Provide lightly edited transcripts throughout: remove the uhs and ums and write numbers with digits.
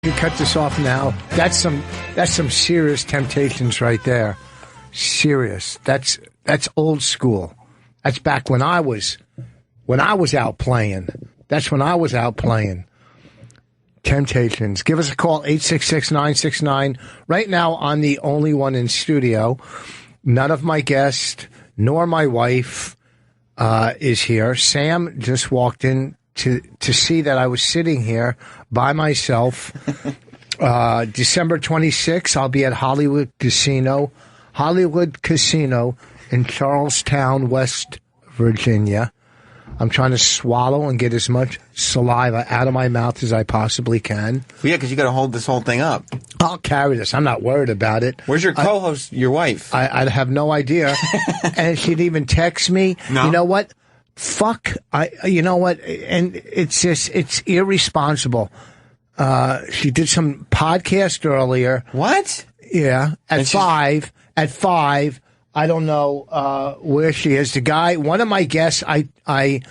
You cut this off now. That's some serious Temptations right there. Serious. That's old school. That's back when I was out playing. That's when I was out playing. Temptations. Give us a call, 866-969. Right now, I'm the only one in studio. None of my guests nor my wife is here. Sam just walked in to see that I was sitting here by myself. December 26th, I'll be at Hollywood Casino in Charlestown, West Virginia. I'm trying to swallow and get as much saliva out of my mouth as I possibly can. Yeah, because you got to hold this whole thing up. I'll carry this. I'm not worried about it. Where's your co-host, your wife? I have no idea. And she'd even text me. No? You know what? Fuck. You know what? And it's irresponsible. She did some podcast earlier. What? Yeah. At 5. I don't know where she is. The guy, one of my guests, I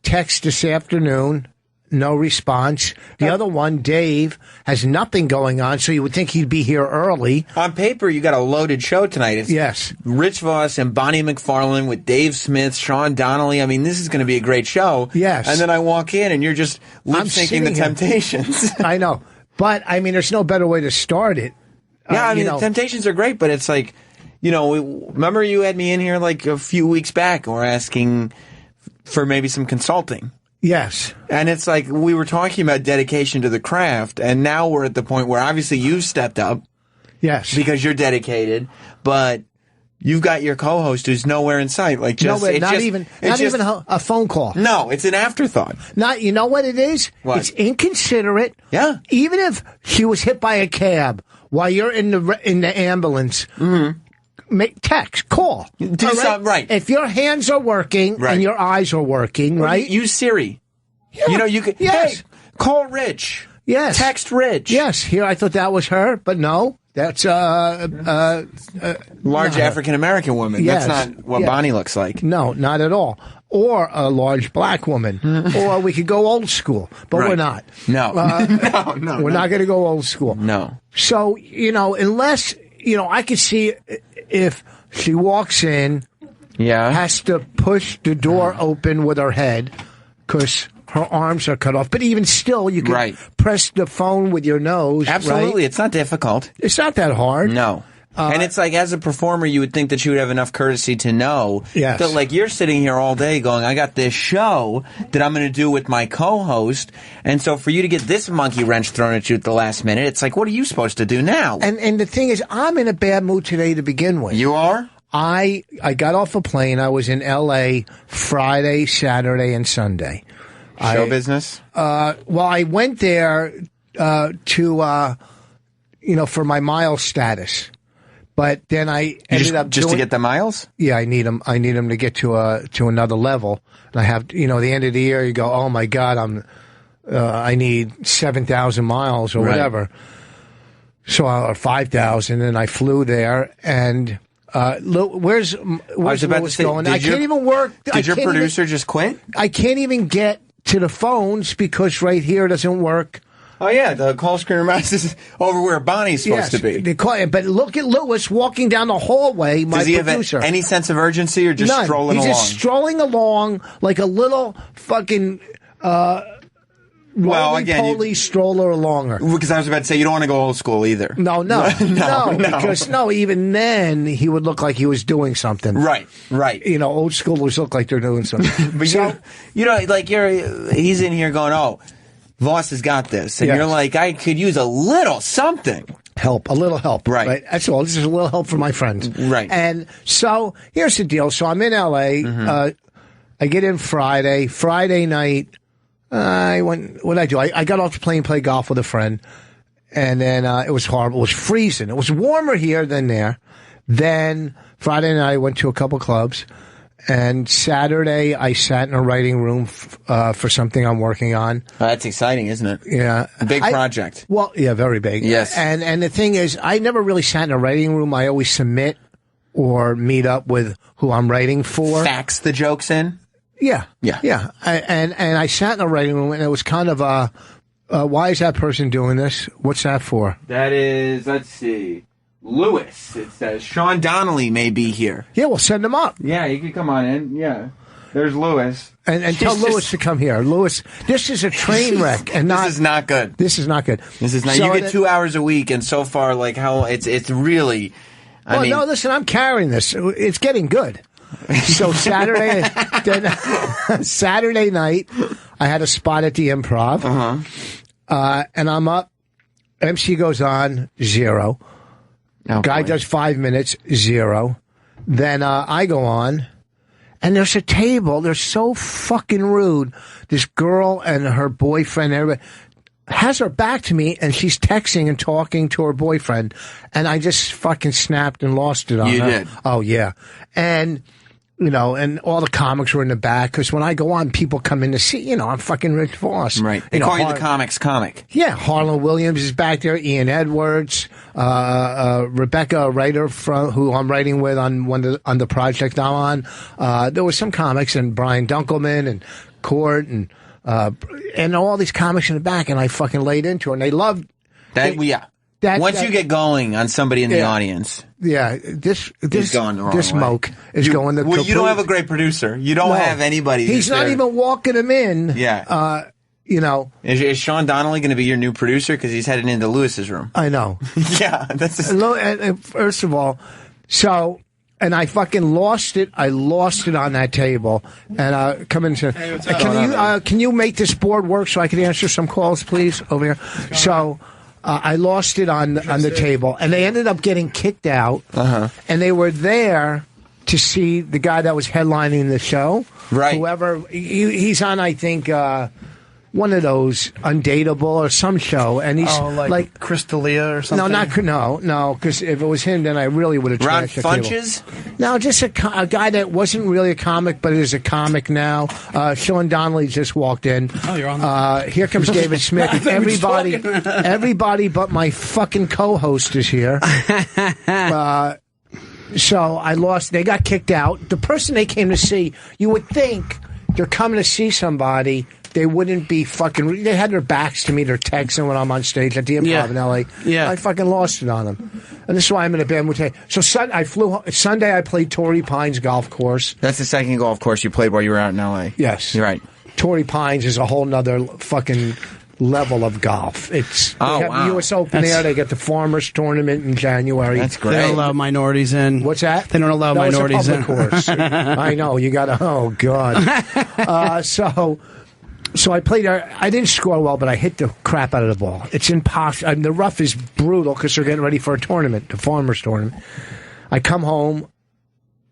text this afternoon, no response. The other one, Dave, has nothing going on, so you would think he'd be here early. On paper, you got a loaded show tonight. It's yes. Rich Vos and Bonnie McFarlane with Dave Smith, Sean Donnelly. I mean, this is going to be a great show. Yes. And then I walk in, and you're just lip-syncing the Temptations. I know. But, I mean, there's no better way to start it. Yeah, I mean, the Temptations are great, but it's like... You know, remember you had me in here like a few weeks back and we're asking for maybe some consulting. Yes. And it's like we were talking about dedication to the craft, and now we're at the point where obviously you've stepped up. Yes. Because you're dedicated, but you've got your co-host who's nowhere in sight. Like just not even a phone call. No, it's an afterthought. You know what it is? What? It's inconsiderate. Yeah. Even if she was hit by a cab while you're in the ambulance. Mm-hmm. Make text, call. Do something right. If your hands are working and your eyes are working, right? Use Siri. Yeah. You know, you could. Yes. Hey, call Rich. Yes. Text Rich. Yes. Here, I thought that was her, but no. That's large African American woman. Yes. That's not what Bonnie looks like. No, not at all. Or a large black woman. Or we could go old school, but we're not. No. No. We're not going to go old school. No. So, unless, I could see if she walks in, has to push the door open with her head because her arms are cut off. But even still, you can press the phone with your nose. Absolutely. Right? It's not difficult. It's not that hard. No. And it's like, as a performer, you would think that you would have enough courtesy to know that, like, you're sitting here all day going, I got this show that I'm going to do with my co-host. And so for you to get this monkey wrench thrown at you at the last minute, it's like, what are you supposed to do now? And the thing is, I'm in a bad mood today to begin with. You are? I got off a plane. I was in L.A. Friday, Saturday, and Sunday. Show business? Well, I went there to for my miles status. But then I ended up just to get the miles. Yeah, I need them. I need them to get to another level. And I have, the end of the year, you go, oh my God, I need 7,000 miles or whatever. So or 5,000, and I flew there. And where's Lewis going? I can't even work. Did your producer just quit? I can't even get to the phones because right here doesn't work. Oh, yeah, the call screener mouse is over where Bonnie's supposed to be. But look at Lewis walking down the hallway, my producer. Does he have any sense of urgency or just strolling along? He's just strolling along like a little fucking roly-poly stroller alonger. Because I was about to say, you don't want to go old school either. No. Because even then, he would look like he was doing something. Right. Old schoolers look like they're doing something. But he's in here going, oh, Voss has got this. And you're like, I could use a little something. A little help. Right. That's all. This is a little help for my friends. Right. And so here's the deal. So I'm in L.A. I get in Friday. Friday night, what did I do? I got off the plane, played golf with a friend. And then it was horrible. It was freezing. It was warmer here than there. Then Friday night, I went to a couple clubs. And Saturday, I sat in a writing room for something I'm working on. That's exciting, isn't it? Yeah. Big project. Well, yeah, very big. Yes. And the thing is, I never really sat in a writing room. I always submit or meet up with who I'm writing for. Fax the jokes in? Yeah. And I sat in a writing room, and it was kind of Why is that person doing this? What's that for? That is, let's see, Lewis. It says Sean Donnelly may be here. Yeah, we'll send him up. Yeah, you can come on in. Yeah, there's Lewis. And tell Lewis to come here. Lewis, this is a train wreck, and this is not good. This is not good. This is not. So you get 2 hours a week, and so far, like how it's really. I mean, no, listen, I'm carrying this. It's getting good. So Saturday night, I had a spot at the Improv, and I'm up. MC goes on 0. Oh, Guy does 5 minutes 0. Then I go on, and there's a table. They're so fucking rude. This girl and her boyfriend, everybody has her back to me, and she's texting and talking to her boyfriend, and I just fucking snapped and lost it on her. You did? Oh, yeah. And, you know, and all the comics were in the back, because when I go on, people come in to see, you know, I'm fucking Rich Voss. Right. They call you the comics comic. Yeah, Harlan Williams is back there, Ian Edwards, Rebecca, a writer who I'm writing with on the project I'm on. There was some comics, and Brian Dunkelman, and Court, and all these comics in the back, and I fucking laid into it, and they loved that. Once you get going on somebody in the audience, this going the wrong smoke is going the. Well, you don't have a great producer. You don't have anybody. He's not even walking him in. Yeah. You know, is Sean Donnelly going to be your new producer because he's heading into Lewis's room? I know. Yeah, that's first of all, so. And I fucking lost it. I lost it on that table. And come in and say, can you make this board work so I can answer some calls, please, over here? So I lost it on the table. And they ended up getting kicked out. And they were there to see the guy that was headlining the show. Right. Whoever. He's on, I think, one of those Undateable or some show, and he's like Chris D'Elia or something. No, because if it was him, then I really would have trashed Ron Funches. No, just a guy that wasn't really a comic, but is a comic now. Sean Donnelly just walked in. Oh, you're on. Here comes David Smith. Everybody but my fucking co-host is here. So I lost. They got kicked out. The person they came to see, you would think they're coming to see somebody. They wouldn't be fucking. They had their backs to me. They're texting when I'm on stage at the Improv in LA. Yeah. I fucking lost it on them, and this is why I'm in a bad mood today. So Sunday. I played Torrey Pines Golf Course. That's the second golf course you played while you were out in LA. Yes, you're right. Torrey Pines is a whole nother fucking level of golf. It's the U.S. Open there. They get the Farmers Tournament in January. That's great. They don't allow minorities in. What's that? They don't allow minorities in. Course. I know. You got to. Oh God. So I played. I didn't score well, but I hit the crap out of the ball. It's impossible. The rough is brutal because they're getting ready for a tournament, the Farmers Tournament. I come home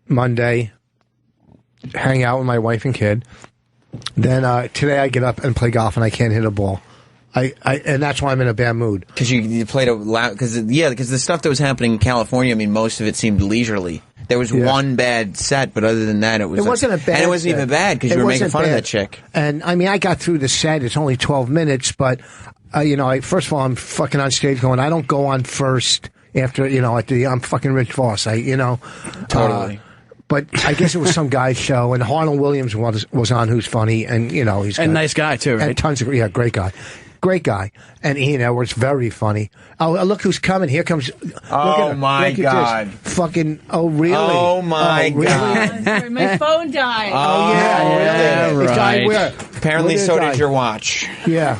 Monday, hang out with my wife and kid. Then today I get up and play golf, and I can't hit a ball. And that's why I'm in a bad mood. Because you played a loud. Because the stuff that was happening in California, I mean, most of it seemed leisurely. There was one bad set, but other than that, it wasn't a bad. And it wasn't even bad because you were making fun of that chick. And I mean, I got through the set. It's only 12 minutes, but first of all, I'm fucking on stage going. I don't go on first after I'm fucking Rich Voss. Totally. But I guess it was some guy's show, and Harlan Williams was on, who's funny, and he's a nice guy too, right? And tons of great guy. Great guy. And Ian Edwards, very funny. Oh, look who's coming. Here comes. My God. Fucking, oh, really? Oh, my God. Really? My phone died. Oh, yeah. Really? Right. It died where? Apparently, so did your watch. Yeah.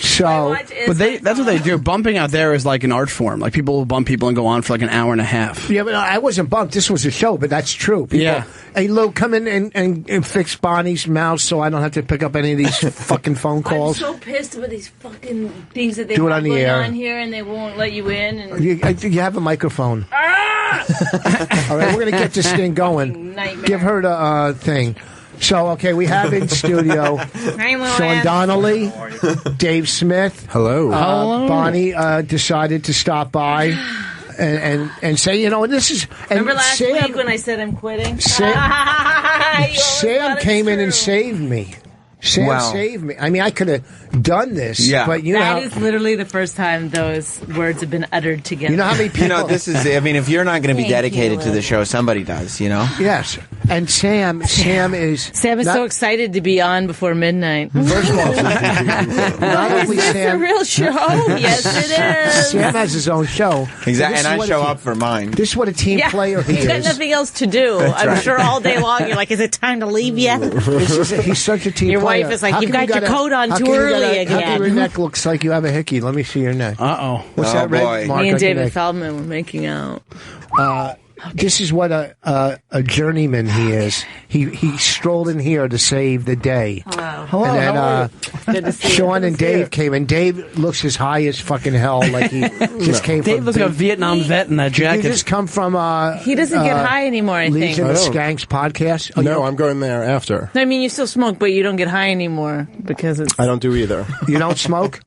So, but that's what they do. Bumping out there is like an art form. Like people will bump people and go on for like an hour and a half. Yeah, but I wasn't bumped. This was a show, but that's true. People, hey, Lou, come in and fix Bonnie's mouse so I don't have to pick up any of these fucking phone calls. I'm so pissed with these fucking things that they do it have on the going air on here and they won't let you in. And you have a microphone. All right, we're going to get this thing going. Nightmare. Give her the thing. So, okay, we have in studio Sean Donnelly, Dave Smith. Hello. Bonnie decided to stop by and say, this is... Remember last week when I said I'm quitting? Sam came in and saved me. Sam saved me. I mean, I could have done this, but that is literally the first time those words have been uttered together. You know how many people... this is... I mean, if you're not going to be dedicated to the show, somebody does, Yes. And Sam is... Sam is so excited to be on before midnight. First of all, not only is this Sam... a real show? Yes, it is. Sam has his own show. Exactly, and I show up for mine. This is what a team player he is. He's got nothing else to do. I'm sure all day long you're like, is it time to leave yet? He's such a team player. Your wife is like, you've got your coat on too early again. How come your neck looks like you have a hickey? Let me see your neck. Uh-oh. What's that red mark? Me and David Feldman were making out. This is what a journeyman he is. He strolled in here to save the day. Hello. And then Sean and Dave came, and Dave looks as high as fucking hell, like he just came from... Dave looks like a Vietnam vet in that jacket. Did you just come from... he doesn't get high anymore, I think. Legion of Skanks podcast? No, I'm going there after. I mean, you still smoke, but you don't get high anymore because it's... I don't do either. You don't smoke?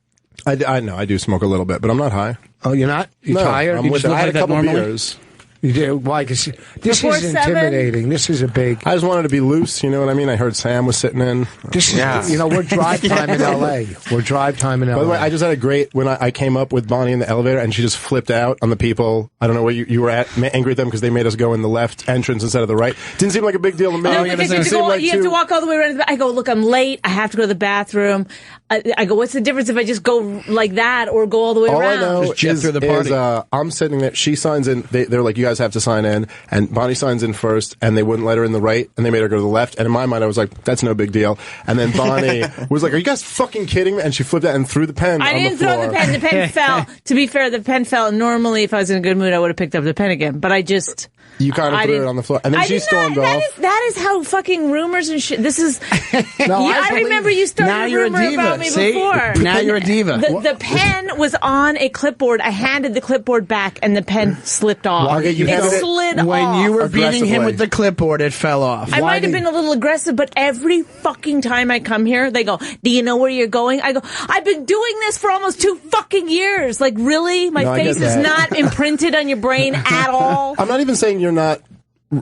I know, I do smoke a little bit, but I'm not high. Oh, you're not? You're tired? I'm with it. I had a couple beers. You do? Why? Because this is intimidating. This is a big... I just wanted to be loose, you know what I mean? I heard Sam was sitting in. This is, we're drive time in L.A. We're drive time in L.A. By the way, I just had a great... When I came up with Bonnie in the elevator, and she just flipped out on the people. I don't know where you were at, angry at them because they made us go in the left entrance instead of the right. Didn't seem like a big deal to me. No, because you have to walk all the way around to the back. I go, look, I'm late. I have to go to the bathroom. I go, what's the difference if I just go like that or go all the way around? All I know just jet through the party. I'm sitting there. She signs in. They're like, you guys have to sign in. And Bonnie signs in first, and they wouldn't let her in the right, and they made her go to the left. And in my mind, I was like, that's no big deal. And then Bonnie was like, are you guys fucking kidding me? And she flipped out and threw the pen on the floor. I didn't throw the pen. The pen fell. To be fair, the pen fell. Normally, if I was in a good mood, I would have picked up the pen again. But I just... You kind of threw it on the floor. And then she stormed off. That is how fucking rumors and shit... This is... I remember you started a rumor about me before. Now you're a diva. The pen was on a clipboard. I handed the clipboard back, and the pen slipped off. It slid off. When you were beating him with the clipboard, it fell off. I might have been a little aggressive, but every fucking time I come here, they go, do you know where you're going? I go, I've been doing this for almost 2 fucking years. Like, really? My face is not imprinted on your brain at all? I'm not even saying you're not...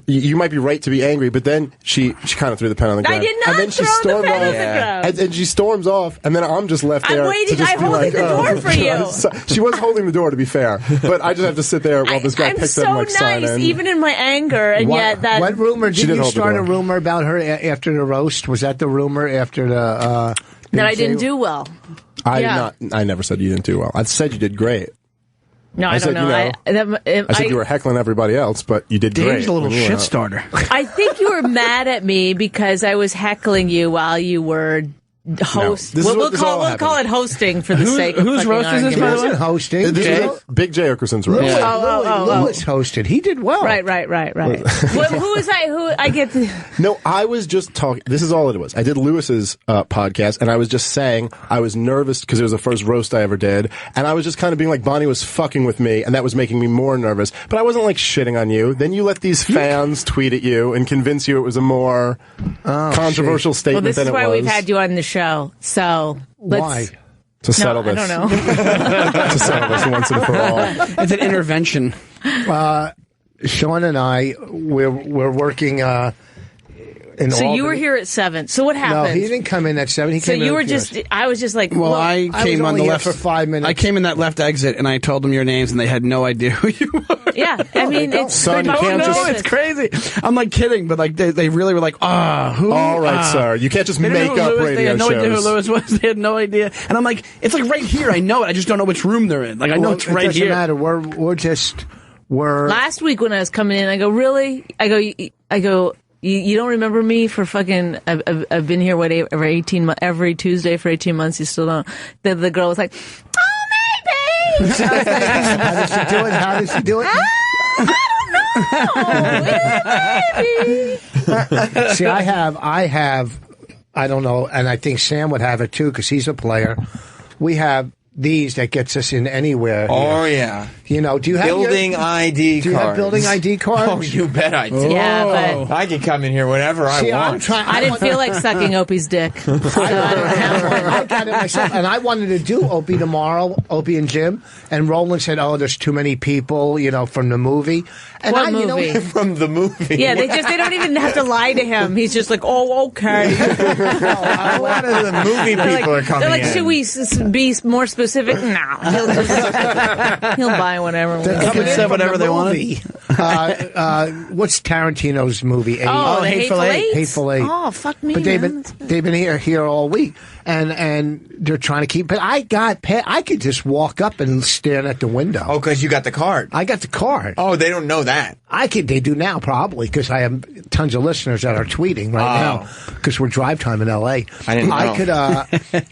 You might be right to be angry, but then she kind of threw the pen on the ground. I did not and then she throw the pen on the ground. And she storms off, and then I'm just left there. I'm waiting. I'm holding the door for you. She was holding the door, to be fair, but I just have to sit there while this guy picks up and sign in. Even in my anger, and yet that... What rumor? Did you start a rumor about her after the roast? Was that the rumor after the... that I didn't do well. I never said you didn't do well. I said you did great. No, I don't know. I said you were heckling everybody else, but you did great. Dave's a little shit starter. I think you were mad at me because I was heckling you while you were host. No, we'll call it hosting for the sake of whose roast is this, by the way? Hosting. Big Jay Okerson's roast. Lewis hosted. He did well. Right. Who was I? Who I get to... No, I was just talking. This is all it was. I did Lewis's podcast, and I was just saying I was nervous because it was the first roast I ever did, and I was just kind of being like, Bonnie was fucking with me, and that was making me more nervous. But I wasn't like shitting on you. Then you let these fans tweet at you and convince you it was a more controversial statement than it was. Well, this is why we've had you on the show. So why? To settle this. I don't know. To settle this once and for all. It's an intervention. Sean and I, we're working in So you were here at 7. So what happened? No, he didn't come in at 7. He came in at just... I was just like... Well, I came on the left for 5 minutes. I came in that left exit, and I told them your names, and they had no idea who you were. Yeah, I mean, it's... Son, you can't just... it's crazy. I'm like kidding, but like they really were like, who? All right, sir. You can't just make up radio shows. They had no idea who Lewis was. They had no idea. And I'm like, it's like right here. I know it. I just don't know which room they're in. Like, I know it's right here. It doesn't matter. We're... Last week when I was coming in, I go, really? I go... You don't remember me for fucking... I've been here every Tuesday for 18 months. You still don't. The girl was like, oh, maybe. How did she do it? I don't know. Maybe. See, I don't know, and I think Sam would have it too because he's a player. We have these that gets us in anywhere. Oh, yeah. You know, do you have building ID cards? Do you have building ID cards? Oh, you bet I do. Yeah, but I can come in here whenever I want. I didn't feel like sucking Opie's dick. So I don't have one. I got it myself, and I wanted to do Opie tomorrow, Opie and Jim, and Roland said, "Oh, there's too many people, you know, from the movie." And What movie? You know, from the movie. Yeah, they don't even have to lie to him. He's just like, oh, okay. A lot of the movie people are coming They're like, in. should we be more specific? No. He'll buy whatever. coming in Say from whatever the they want. movie. What's Tarantino's movie? Oh, the Hateful Eight. Hateful Eight. Oh, fuck me. But man. they've been here all week, and they're trying to keep. But I could just walk up and stand at the window. Oh, because you got the card. I got the card. Oh, they don't know that. They do now probably because I have tons of listeners that are tweeting right now because we're drive time in L.A. I didn't know.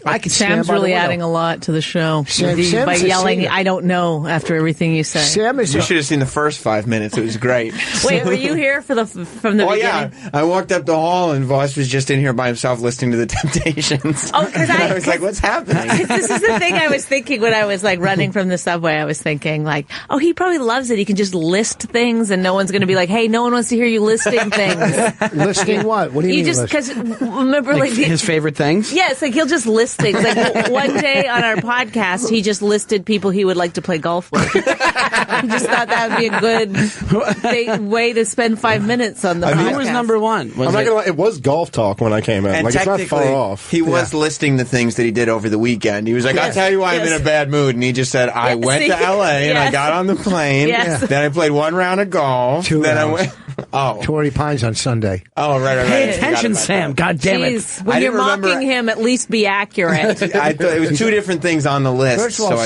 I could stand Sam's by the really window. adding a lot to the show Sam's by a yelling, singer. I don't know, after everything you say. Sam is. You should have seen the first 5 minutes. It was great. Wait, were you here from the Oh, beginning? yeah. I walked up the hall and Vos was just in here by himself listening to the Temptations. Oh, because I was like, what's happening? This is the thing I was thinking when I was like running from the subway. I was thinking like, oh, he probably loves it. He can just list things and no one's going to be like, hey, no one wants to hear you listing things. Listing what? What do you mean? Because remember like his favorite things? Yes, like he'll just list things. Like one day on our podcast, he just listed people he would like to play golf with. He just thought that would be a good way to spend 5 minutes on the podcast. Who was number one? I'm not gonna lie, it was golf talk when I came in. And Like, it's not far technically, off. he was listing the things that he did over the weekend. He was like, I'll tell you why I'm in a bad mood. And he just said, I went to L.A. and I got on the plane. Yes. Then I played 1 round of golf. 2 then rounds. I went... Oh. Torrey Pines on Sunday. Oh, right. Pay I forgot attention, about Sam. that. God damn it. Jeez, when I you're didn't remember- mocking him, at least be accurate. I thought it was 2 different things on the list. First of all,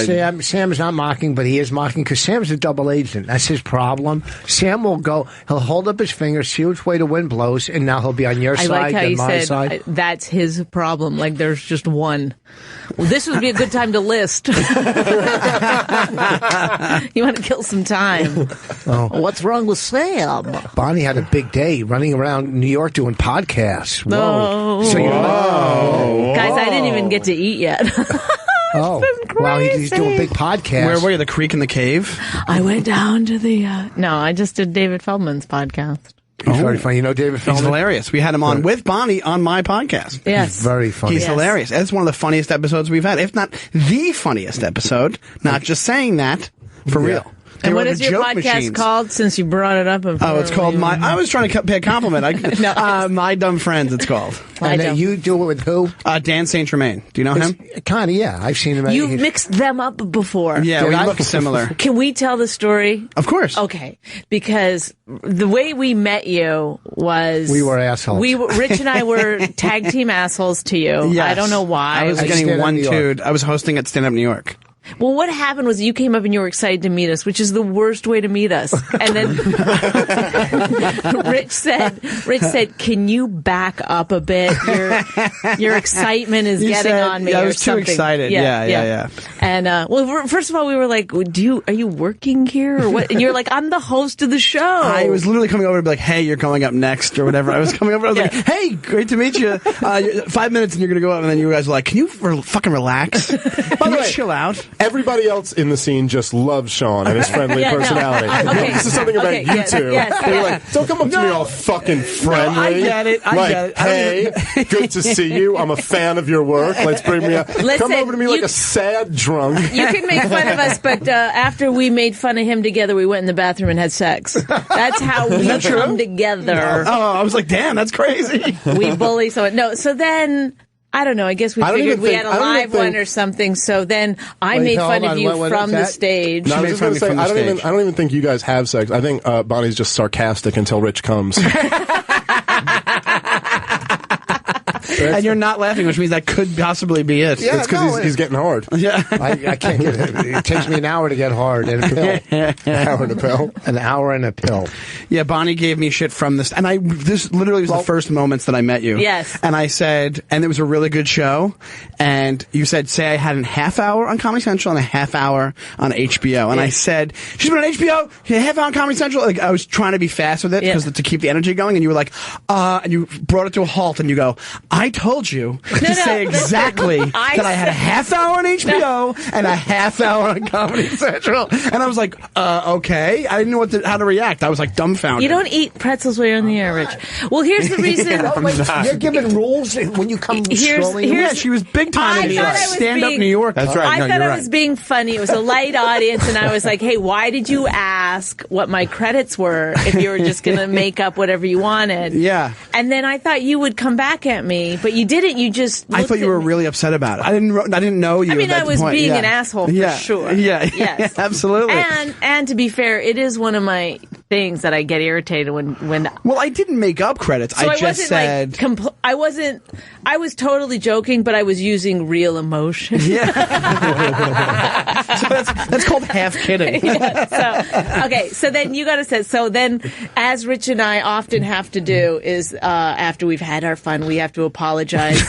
Sam is not mocking, but he is mocking because Sam's a double agent. That's his problem. Sam will go, he'll hold up his finger, see which way the wind blows, and now he'll be on your I side, like how then you my said side. that's his problem. Like there's just one. Well, this would be a good time to list. You want to kill some time. Oh. What's wrong with Sam? Bonnie had a big day running around New York doing podcasts. Whoa. No. So you're Guys, I didn't even get to eat yet. Oh, wow, he's doing a big podcast. Where were you? The creek in the cave? I went down to the... No, I just did David Feldman's podcast. He's very funny. You know David He's Feldman? hilarious. We had him on with Bonnie on my podcast. Yes. He's very funny. He's Yes. hilarious. That's one of the funniest episodes we've had, if not the funniest episode. Not just saying that, for real. They And were what the is your joke podcast machines. called, since you brought it up? Oh, it's called My... I was trying to pay a compliment. No. My Dumb Friends, it's called. And you do it with who? Dan St. Germain. Do you know him? Kind of, yeah. I've seen him. You've mixed them up before. Yeah, Did we I? look similar. Can we tell the story? Of course. Okay, because the way we met you was We were assholes. Rich and I were tag team assholes to you. Yes. I don't know why. I was I getting Stand Up New York. one-twoed. I was hosting at Stand Up New York. Well, what happened was you came up and you were excited to meet us, which is the worst way to meet us. And then Rich said, "Can you back up a bit? Your excitement is You getting said- on me." yeah, I or was too something." excited. Yeah. And first of all, we were like, "Are you working here or what?" And you're like, "I'm the host of the show." I was literally coming over to be like, hey, you're coming up next or whatever. I was coming over. I was like, hey, great to meet you. 5 minutes and you're going to go up. And then you guys were like, can you fucking relax? Can you chill out? Everybody else in the scene just loves Sean and his friendly Yeah, no. personality. Okay. This is something about Okay, you yes, two. yes, They were yes. like, don't come up to me all fucking friendly. I get it. I like, get it. hey, good to see you. I'm a fan of your work. Let's bring me up. Listen, Come over to me like you- a sad drunk. You can make fun of us, but after we made fun of him together, we went in the bathroom and had sex. That's how we come together. Oh, I was like, damn, that's crazy. We bully someone. No, so then... I don't know. I guess we I don't figured even we think- had a I don't even live one think- or something. So then I Wait, made hold fun of on. you What from was the that? stage. No, I made was fun just of going me to say, from the I stage. don't even think you guys have sex. I think Bonnie's just sarcastic until Rich comes. And you're not laughing, which means that could possibly be it. Yeah. It's because no, he's getting hard. Yeah. I can't get it. It takes me an hour to get hard and a pill. Hour and a pill. An hour and a pill. Yeah, Bonnie gave me shit from this, and this literally was the first moments that I met you. Yes. And I said, and it was a really good show, and you said, say I had a half hour on Comedy Central and a half hour on HBO, and I said, she's been on HBO, a half hour on Comedy Central. Like I was trying to be fast with it because to keep the energy going, and you were like, and you brought it to a halt, and you go, I told you to say exactly that I had a half hour on HBO and a half hour on Comedy Central. And I was like, okay. I didn't know how to react. I was like dumbfounded. You don't eat pretzels while you're on the air, Rich. Well, here's the reason. You're giving rules when you come strolling. Yeah, she was big time in New York. Stand-up New York. That's right. I thought I was being funny. It was a light audience, and I was like, hey, why did you ask what my credits were if you were just going to make up whatever you wanted? Yeah. And then I thought you would come back at me, but you didn't. You just I thought you were really upset about it. I didn't know you. I mean, I was being an asshole for sure. Yeah. Yes. Absolutely. And to be fair, it is one of my things that I get irritated when Well, I didn't make up credits. So I just said I was totally joking, but I was using real emotion. Yeah. So that's called half kidding. Yeah, so then you got to say, so then as Rich and I often have to do is after we've had our fun, we have to apologize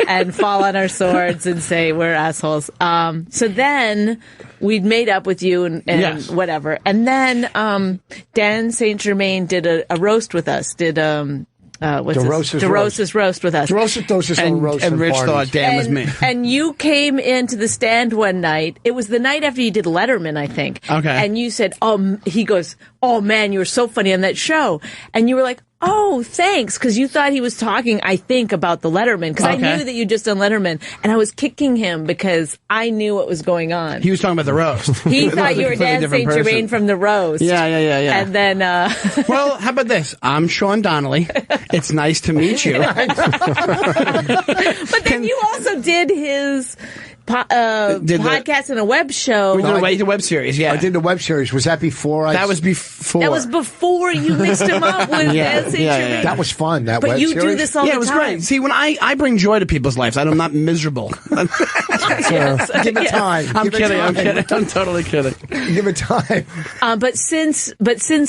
and fall on our swords and say we're assholes. So then we'd made up with you and yes. whatever. And then Dan St. Germain did a roast with us, DeRosa's roast with us. And Rich thought Dan was me. And you came into the stand one night. It was the night after you did Letterman, I think. Okay. And you said, he goes, oh man, you were so funny on that show. And you were like, oh, thanks. Because you thought he was talking, I think, about the Letterman. Because I knew that you'd just done Letterman. And I was kicking him because I knew what was going on. He was talking about the roast. He thought you were Dan St. Germain from the roast. Yeah. And then... well, how about this? I'm Sean Donnelly. It's nice to meet you. But then you also did his... podcast and a web show. We did a web series, yeah. I did the web series. Was that before? That was before. That was before you mixed him up with Dan St. Germain. That was fun, that web But you series. do this all the time. Yeah, it was great. See, when I bring joy to people's lives, I'm not miserable. Give it time. I'm kidding. I'm totally kidding. Give it time. But since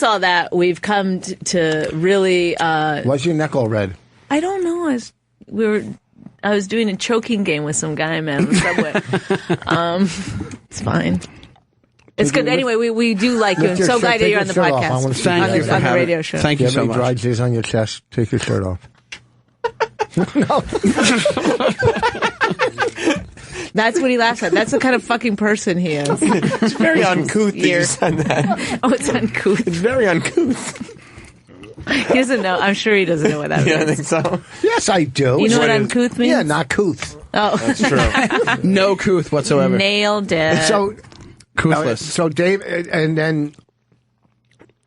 all that, we've come to really... Why's your neck all red? I don't know. I was doing a choking game with some guy, man, on the subway. It's fine. It's good. Anyway, we do like you. I'm so glad that you're on the podcast. Thank you on the radio show. Thank you so much. Dry jizz on your chest. Take your shirt off. That's what he laughs at. That's the kind of fucking person he is. It's very uncouth that you said that. Oh, it's uncouth. It's very uncouth. He doesn't know. I'm sure he doesn't know what that You means. don't think so? Yes, I do. You know what uncouth means? Yeah, not couth. Oh. That's true. No couth whatsoever. Nailed it. So, Couthless. So Dave, and then...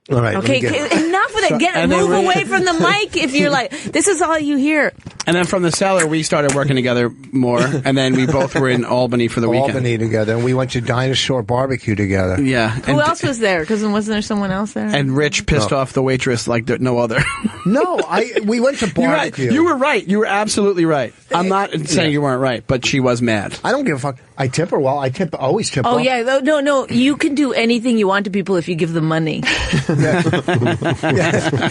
All right. Okay, enough with it. Move away from the mic if you're like, this is all you hear. And then from the cellar, we started working together more, and then we both were in Albany for the weekend. Albany together, and we went to Dinosaur Barbecue together. Yeah. Who else was there? Because wasn't there someone else there? And Rich pissed off the waitress like no other. No, we went to barbecue. You were right. You were absolutely right. I'm not saying you weren't right, but she was mad. I don't give a fuck. I tip her well. I always tip Oh, well. yeah. No. You can do anything you want to people if you give them money. Yeah.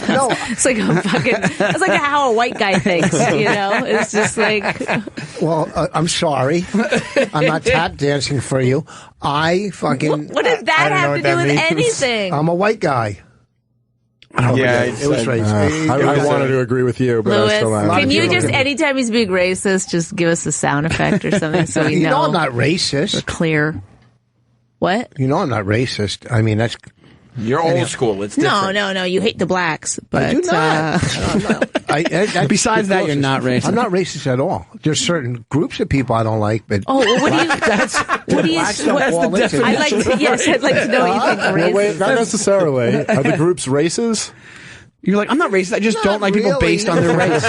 No. It's like it's like how a white guy thinks, you know? It's just like... Well, I'm sorry. I'm not tap dancing for you. I fucking... What does that have to do with anything? I'm a white guy. Yeah, it was racist. I wanted to agree with you, but Louis, I still am. can you just, anytime he's being racist, just give us a sound effect or something so we know? You know I'm not racist. We're clear. What? You know I'm not racist. I mean, that's... You're old school. It's different. No. You hate the blacks. But, I do not. Besides that, you're not racist. I'm not racist at all. There's certain groups of people I don't like, but... Oh, well, what do you... That's the definition. I'd like to know what you think No, racist. wait, not necessarily. Are the groups races? You're like, I'm not racist. I just don't like people based on their race.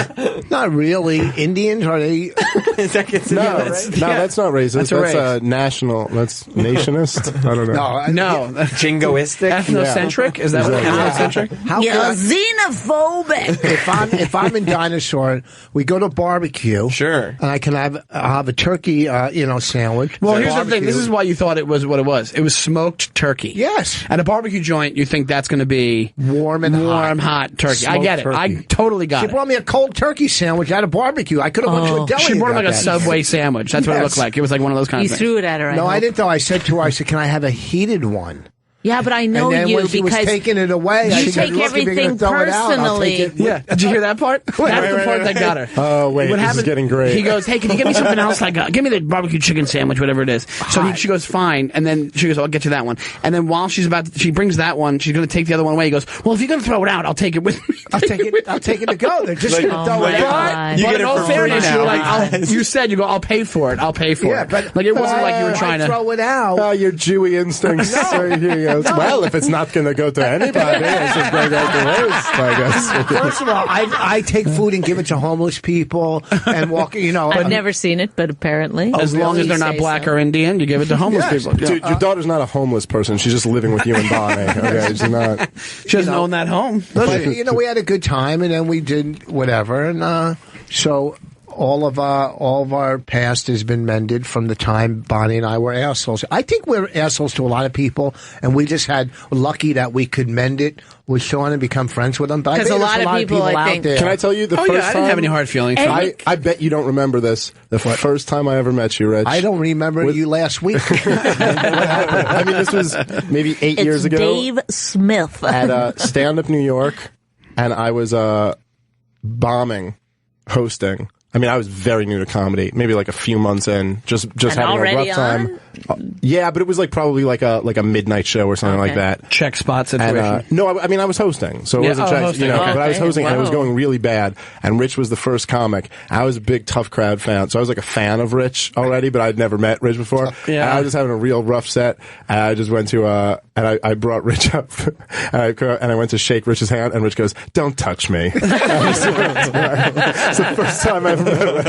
Not really. Indians, are they... Is that considered racist? No, that's not racist. That's a race. National. That's nationist. I don't know. No. Jingoistic? Ethnocentric? Is that what ethnocentric? How You're can I- xenophobic. if I'm in Dinosaur, we go to barbecue. Sure. And I can have a turkey, sandwich. Well, here's the thing. Barbecue. This is why you thought it was what it was. It was smoked turkey. Yes. At a barbecue joint, you think that's going to be Warm and hot turkey. I Smoked get it. turkey. I totally got She it. brought me a cold turkey sandwich at a barbecue. I could have went to a deli. She and brought him got like a that. Subway sandwich. That's what it Yes. looked like. It was like one of those kind You of things. threw it at her. No, I didn't though. I said to her, I said, can I have a heated one? Yeah, but I know and then you when she was because taking it away, I you said, take "Look, if you're gonna everything throw it out, I'll take personally. it." Yeah. Did you hear that part? That's the part that got her. Oh, wait, What this is getting great. He goes, hey, can you give me something else? Give me the barbecue chicken sandwich, whatever it is. So she goes, fine. And then she goes, I'll get you that one. And then while she brings that one, she's going to take the other one away. He goes, well, if you're going to throw it out, I'll take it with me. I'll take it to go. They're just going to throw it out. You But get in it all for free fairness, now. you're like, you said, I'll pay for it. I'll pay for it. But Like, it wasn't like you were trying to throw it out. Oh, your Jewy instincts. So he goes, well, if it's not going to go to anybody, it's just going to go to Liz, I guess. First of all, I take food and give it to homeless people and walk. I've never seen it, but apparently, as long as they're not black or Indian, you give it to homeless people. Dude, your daughter's not a homeless person. She's just living with you and Bonnie. Okay, she's not. She doesn't own that home. But we had a good time, and then we did whatever, and so all of our past has been mended from the time Bonnie and I were assholes. I think we're assholes to a lot of people, and we just had lucky that we could mend it with Sean and become friends with him. But I bet Because a there's lot of people, I out think- there. Can I tell you the first I time? didn't have any hard feelings. I bet you don't remember this. The first time I ever met you, Rich. I don't remember you last week. I mean, this was maybe 8 years ago. Dave Smith At Stand Up New York, and I was hosting. I mean, I was very new to comedy, maybe like a few months in, just having a rough time. Yeah, but it was probably like a midnight show or something like that. Check spot situation. And, no, I mean I was hosting, so it wasn't check, hosting, but I was hosting and it was Wow. going really bad. And Rich was the first comic. I was a big Tough Crowd fan, so I was like a fan of Rich already, but I'd never met Rich before. Yeah. And I was just having a real rough set, and I just went to and I brought Rich up, and I went to shake Rich's hand, and Rich goes, "Don't touch me." It's the first time I ever met Rich.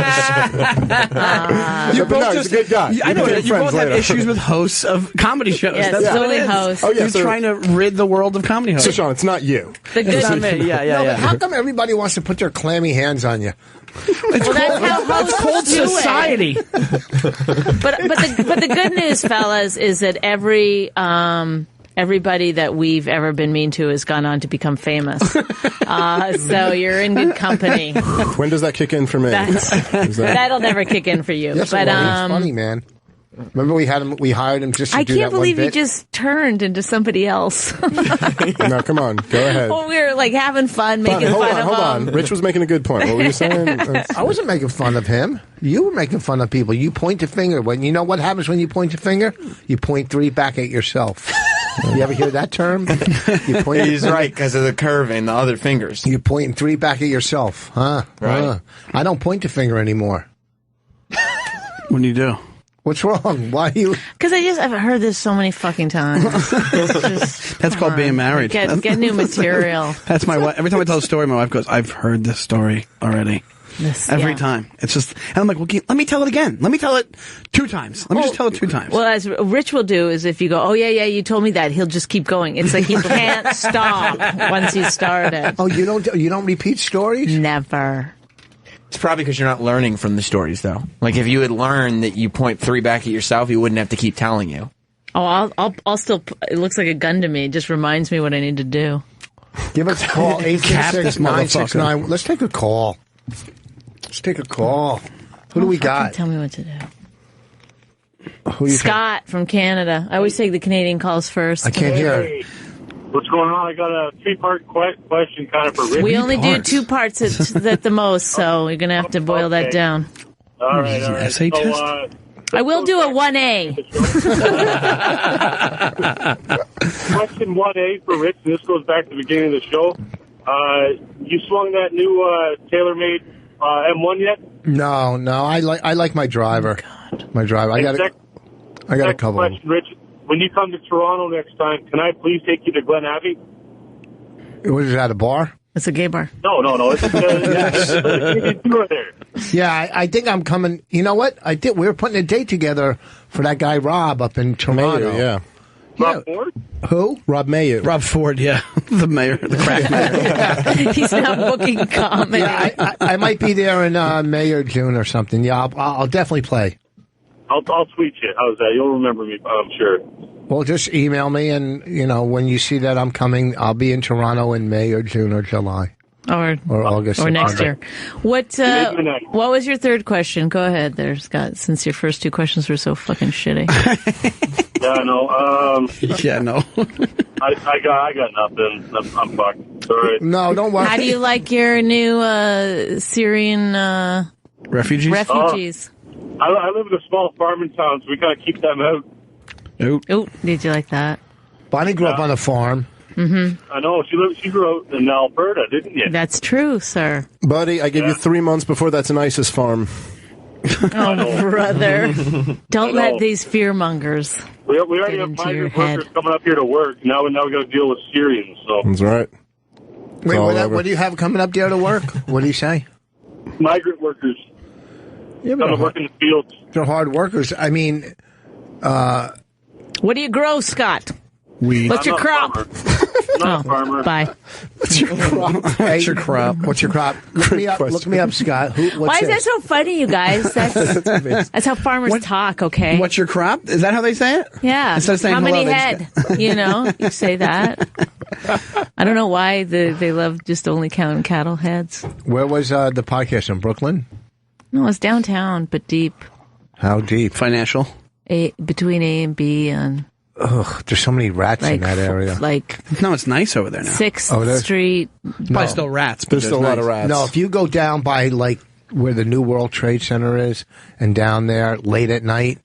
You But no, he's a good guy. I know We that became you both friends have later. issues with hosts of comedy shows. Yes, That's what totally it is. hosts. Oh, yeah, You're so- trying to rid the world of comedy hosts. So Sean, it's not you. The good It's not me. Yeah. But how come everybody wants to put their clammy hands on you? Well, that's how hosts It's called do it. society. But the good news, fellas, is that everybody that we've ever been mean to has gone on to become famous. So you're in good company. When does that kick in for me? That'll never kick in for you. Yes, but it was. It's funny, man. Remember we hired him just to I do can't that one believe he bit? just turned into somebody else. No, come on, go ahead. Well, we were like having fun, making hold fun on, of hold him. on. Rich was making a good point. What were you saying? I wasn't making fun of him. You were making fun of people. You point the finger. When you know what happens when you point the finger? You point 3 back at yourself. You ever hear that term? You point He's right because of the curve in the other fingers. You're pointing 3 back at yourself, huh? Right. I don't point the finger anymore. What do you do? What's wrong? Why you? Because I've heard this so many fucking times. It's just, That's called being married. Get new material. That's my wife. Every time I tell a story, my wife goes, "I've heard this story already." Every Yeah. time. It's just, and I'm like, well, let me tell it again. Let me tell it 2 times. Let me just tell it 2 times. Well, as Rich will do is if you go, oh yeah, you told me that, he'll just keep going. It's like he can't stop once he started. Oh, you don't repeat stories? Never. It's probably because you're not learning from the stories, though. Like, if you had learned that you point 3 back at yourself, you wouldn't have to keep telling you. Oh, I'll still. It looks like a gun to me. It just reminds me what I need to do. Give us a call. Cap this 866-969. Let's take a call. Who do we got? Tell me what to do. Who you Scott from Canada. I always take the Canadian calls first. I can't hear. Hey, what's going on? I got a 3-part question kind of for Rick. We only do 2 parts at the most, so you're going to have to boil that down. All right. Essay test? I will do a 1A. Question 1A for Rich, and this goes back to the beginning of the show. You swung that new TaylorMade M1 yet? No. I like my driver. My driver. I got a couple. Question, Rich. When you come to Toronto next time, can I please take you to Glen Abbey? What is that? A bar? It's a gay bar. No. It's a tour there. Yeah, I think I'm coming. You know what? I think we were putting a date together for that guy Rob up in Toronto. Mayor, yeah. Rob Ford? Who? Rob Mayer. Rob Ford, yeah. The mayor, the crack mayor. He's now booking comedy. Yeah, I might be there in May or June or something. Yeah, I'll definitely play. I'll tweet you. How's that? You'll remember me, I'm sure. Well, just email me, and when you see that I'm coming, I'll be in Toronto in May or June or July Or August or next September. year. What was your third question? Go ahead there, Scott, since your first 2 questions were so fucking shitty. Yeah, no. Yeah, no. I got nothing. I'm fucked. Sorry. No, don't worry. How do you like your new Syrian Refugees? I live in a small farming town, so we kind of keep them out. Oh, did you like that? Bonnie grew up on a farm. Mm-hmm. I know. She grew up in Alberta, didn't you? That's true, sir. Buddy, I gave you 3 months before that's an ISIS farm. Oh, brother. Don't let these fearmongers We already have migrant workers coming up here to work. Now we got to deal with Syrians. So That's right. Wait, what do you have coming up there to work? What do you say? Migrant workers. Yeah, come to work in the fields. They're hard workers. I mean, what do you grow, Scott? What's your crop? I'm not a farmer. Bye. What's your crop? What's your crop? What's your crop? Look me up, Scott. Why is that so funny, you guys? That's how farmers talk, okay? What's your crop? Is that how they say it? Yeah. Instead of saying how many hello, head? You say that. I don't know why they love just only counting cattle heads. Where was the podcast, in Brooklyn? No, it's downtown, but deep. How deep? Financial. Between A and B and... Ugh, there's so many rats in that area. No, it's nice over there now. 6th Street. Probably still rats. There's still a lot of rats. No, if you go down by where the New World Trade Center is, and down there late at night,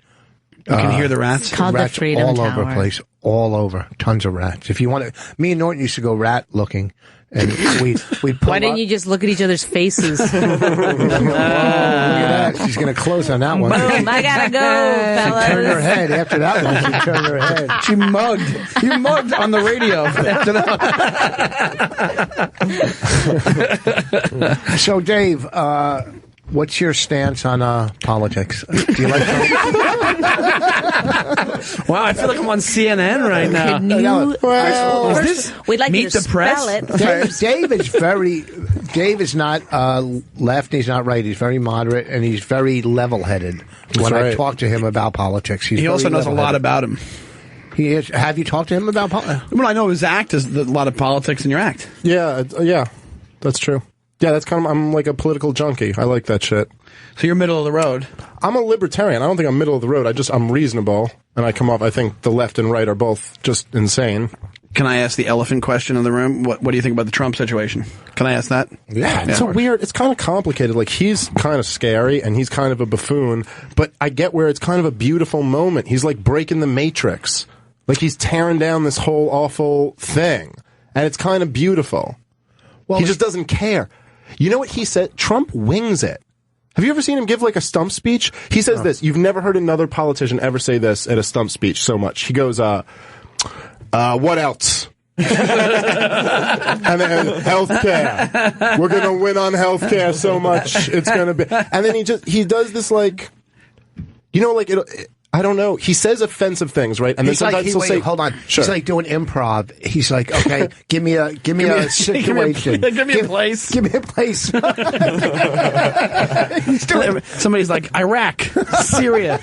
you can hear the rats. It's called rats the Freedom all Tower. over the place, all over, tons of rats. If you want to, me and Norton used to go rat looking, and we Why didn't you just look at each other's faces? She's going to close on that one. Boom! I gotta go, fellas. She turned her head after that one. She turned her head. She mugged. You mugged on the radio after that. So, Dave, what's your stance on politics? Do you like Wow, I feel like I'm on CNN right now. Can you, Is this we'd like Meet you to the Press? spell it. Dave is not left, he's not right. He's very moderate, and he's very level-headed. When I talk to him about politics, he also knows a lot about him. He is. Have you talked to him about politics? Well, I know his act is a lot of politics in your act. Yeah, that's true. Yeah, that's kind of, I'm like a political junkie. I like that shit. So you're middle of the road. I'm a libertarian. I don't think I'm middle of the road. I'm reasonable, and I come off. I think the left and right are both just insane. Can I ask the elephant question in the room? What do you think about the Trump situation? Can I ask that? Yeah, it's weird. It's kind of complicated. Like, he's kind of scary, and he's kind of a buffoon, but I get where it's kind of a beautiful moment. He's like breaking the Matrix. Like, he's tearing down this whole awful thing, and it's kind of beautiful. Well, he just doesn't care. You know what he said? Trump wings it. Have you ever seen him give like a stump speech? He says this. You've never heard another politician ever say this at a stump speech so much. He goes, what else? And then healthcare. We're going to win on healthcare so much. It's going to be. And then he does this like, I don't know. He says offensive things, right? And then sometimes he'll say, "Hold on." Sure. He's like doing improv. He's like, "Okay, give me a situation. Give me a place. Give me a place." Somebody's like, Iraq, Syria.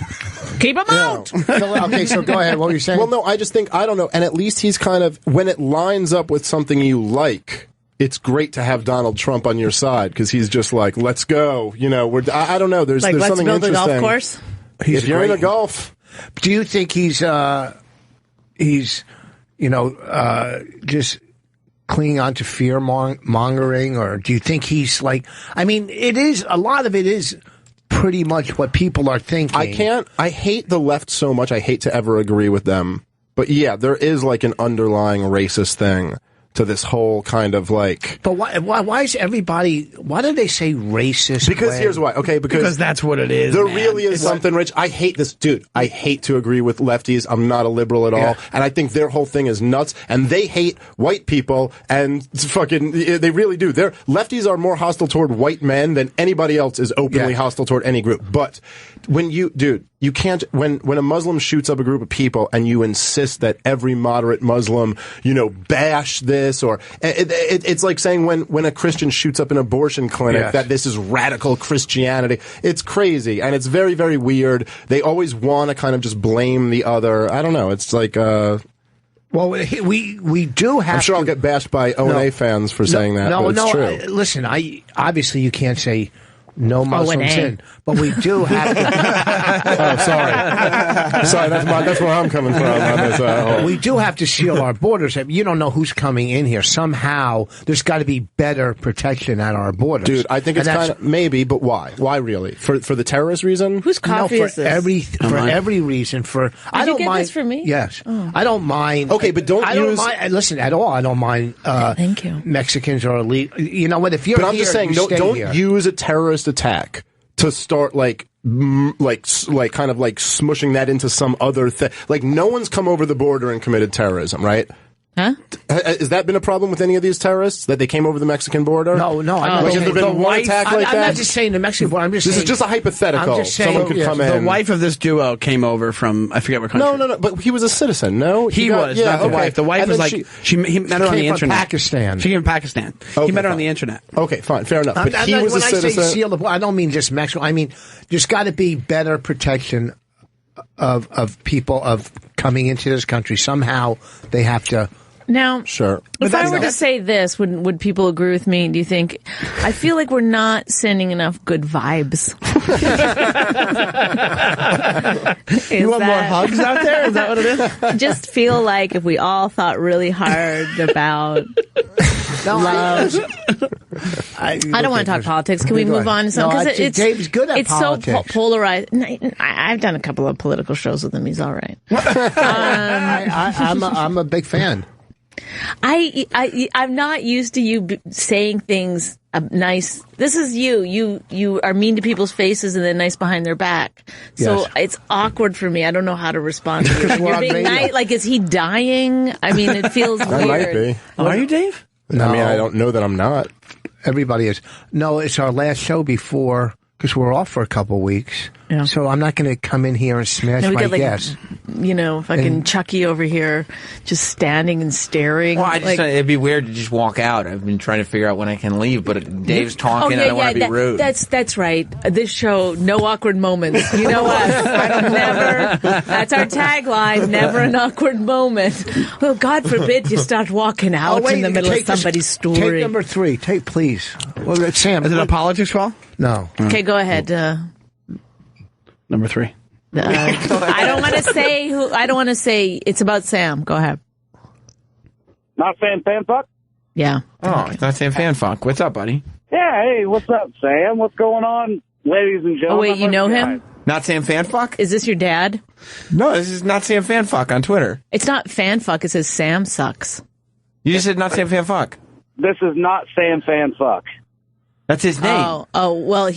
Keep him out. Okay, so go ahead. What were you saying? Well, no, I just think, I don't know. And at least he's kind of, when it lines up with something you like, it's great to have Donald Trump on your side, because he's just like, let's go. I don't know. There's let's something build interesting. a golf course. If you're into golf. Do you think he's just clinging on to fear mongering, or do you think he's like? I mean, a lot of it is pretty much what people are thinking. I hate the left so much. I hate to ever agree with them, but yeah, there is like an underlying racist thing to this whole kind of like. But why is everybody? Why do they say racist? Because here's why. Okay, because that's what it is. There really is something, Rich. I hate this, dude. I hate to agree with lefties. I'm not a liberal at all, and I think their whole thing is nuts. And they hate white people, and they really do. Lefties are more hostile toward white men than anybody else is openly hostile toward any group. But when you can't, when a Muslim shoots up a group of people and you insist that every moderate Muslim, bash this, or it's like saying when a Christian shoots up an abortion clinic that this is radical Christianity. It's crazy, and it's very, very weird. They always want to kind of just blame the other. I don't know. It's like, well, we do have. I'm sure I'll get bashed by O&A fans for saying that. But it's true. Listen, obviously you can't say No Muslims in. But we do have to... Oh, sorry, that's where I'm coming from on this. We do have to seal our borders. You don't know who's coming in here. Somehow, there's got to be better protection at our borders. Dude, I think it's kind of maybe, but why? Why really? For the terrorist reason? Whose coffee is this? For every reason. I don't mind this for me? Yes, I don't mind. Okay, but listen at all. I don't mind. Thank you. Mexicans are illegal. You know what? If you're but I'm just saying, don't use a terrorist attack to start like kind of like smushing that into some other thing. Like no one's come over the border and committed terrorism, right? Huh? Has that been a problem with any of these terrorists that they came over the Mexican border? No. Like, has there been one attack like that? I'm not just saying the Mexican border. This is just a hypothetical. I'm just saying, someone could come in. The wife of this duo came over from I forget what country. No. But he was a citizen. No, he was not the wife. The wife was like he met her on the internet. Pakistan. She came from Pakistan. Okay, he met her on the internet. Okay, fine, fair enough. But he was a citizen. When I say seal the border, I don't mean just Mexico. I mean there's got to be better protection of people of coming into this country. Somehow they have to. Now, sure. If I were to say this, would people agree with me? Do you think? I feel like we're not sending enough good vibes. You want more hugs out there? Is that what it is? I just feel like if we all thought really hard about love. I don't want to talk politics. Can we move on to something? Because Dave's good at politics. It's so polarized. I've done a couple of political shows with him. He's all right. I'm a big fan. I'm not used to you saying things nice. This is you. You are mean to people's faces and then nice behind their back. So it's awkward for me. I don't know how to respond to you. You're being nice. Like, is he dying? I mean, it feels weird. I might be. Are you, Dave? No. I mean, I don't know that I'm not. Everybody is. No, it's our last show before, because we're off for a couple of weeks. Yeah. So I'm not going to come in here and smash my guests. Fucking Chucky over here just standing and staring. Well, it'd be weird to just walk out. I've been trying to figure out when I can leave, but Dave's talking. I don't want to be rude. That's right. This show, no awkward moments. You know what? That's our tagline. Never an awkward moment. Well, God forbid you start walking out in the middle of somebody's story. Take number 3. Please. Well, Sam. Is it a politics call? No. Okay, go ahead. Number 3. I don't want to say who. I don't want to say. It's about Sam. Go ahead. Not Sam Fanfuck? Yeah. Oh, it's not Sam Fanfuck. What's up, buddy? Yeah, hey, what's up, Sam? What's going on, ladies and gentlemen? Oh, wait, you know him? Not Sam Fanfuck? Is this your dad? No, this is not Sam Fanfuck on Twitter. It's not Fanfuck. It says Sam Sucks. You just said not Sam Fanfuck. This is not Sam Fanfuck. That's his name. Oh, well,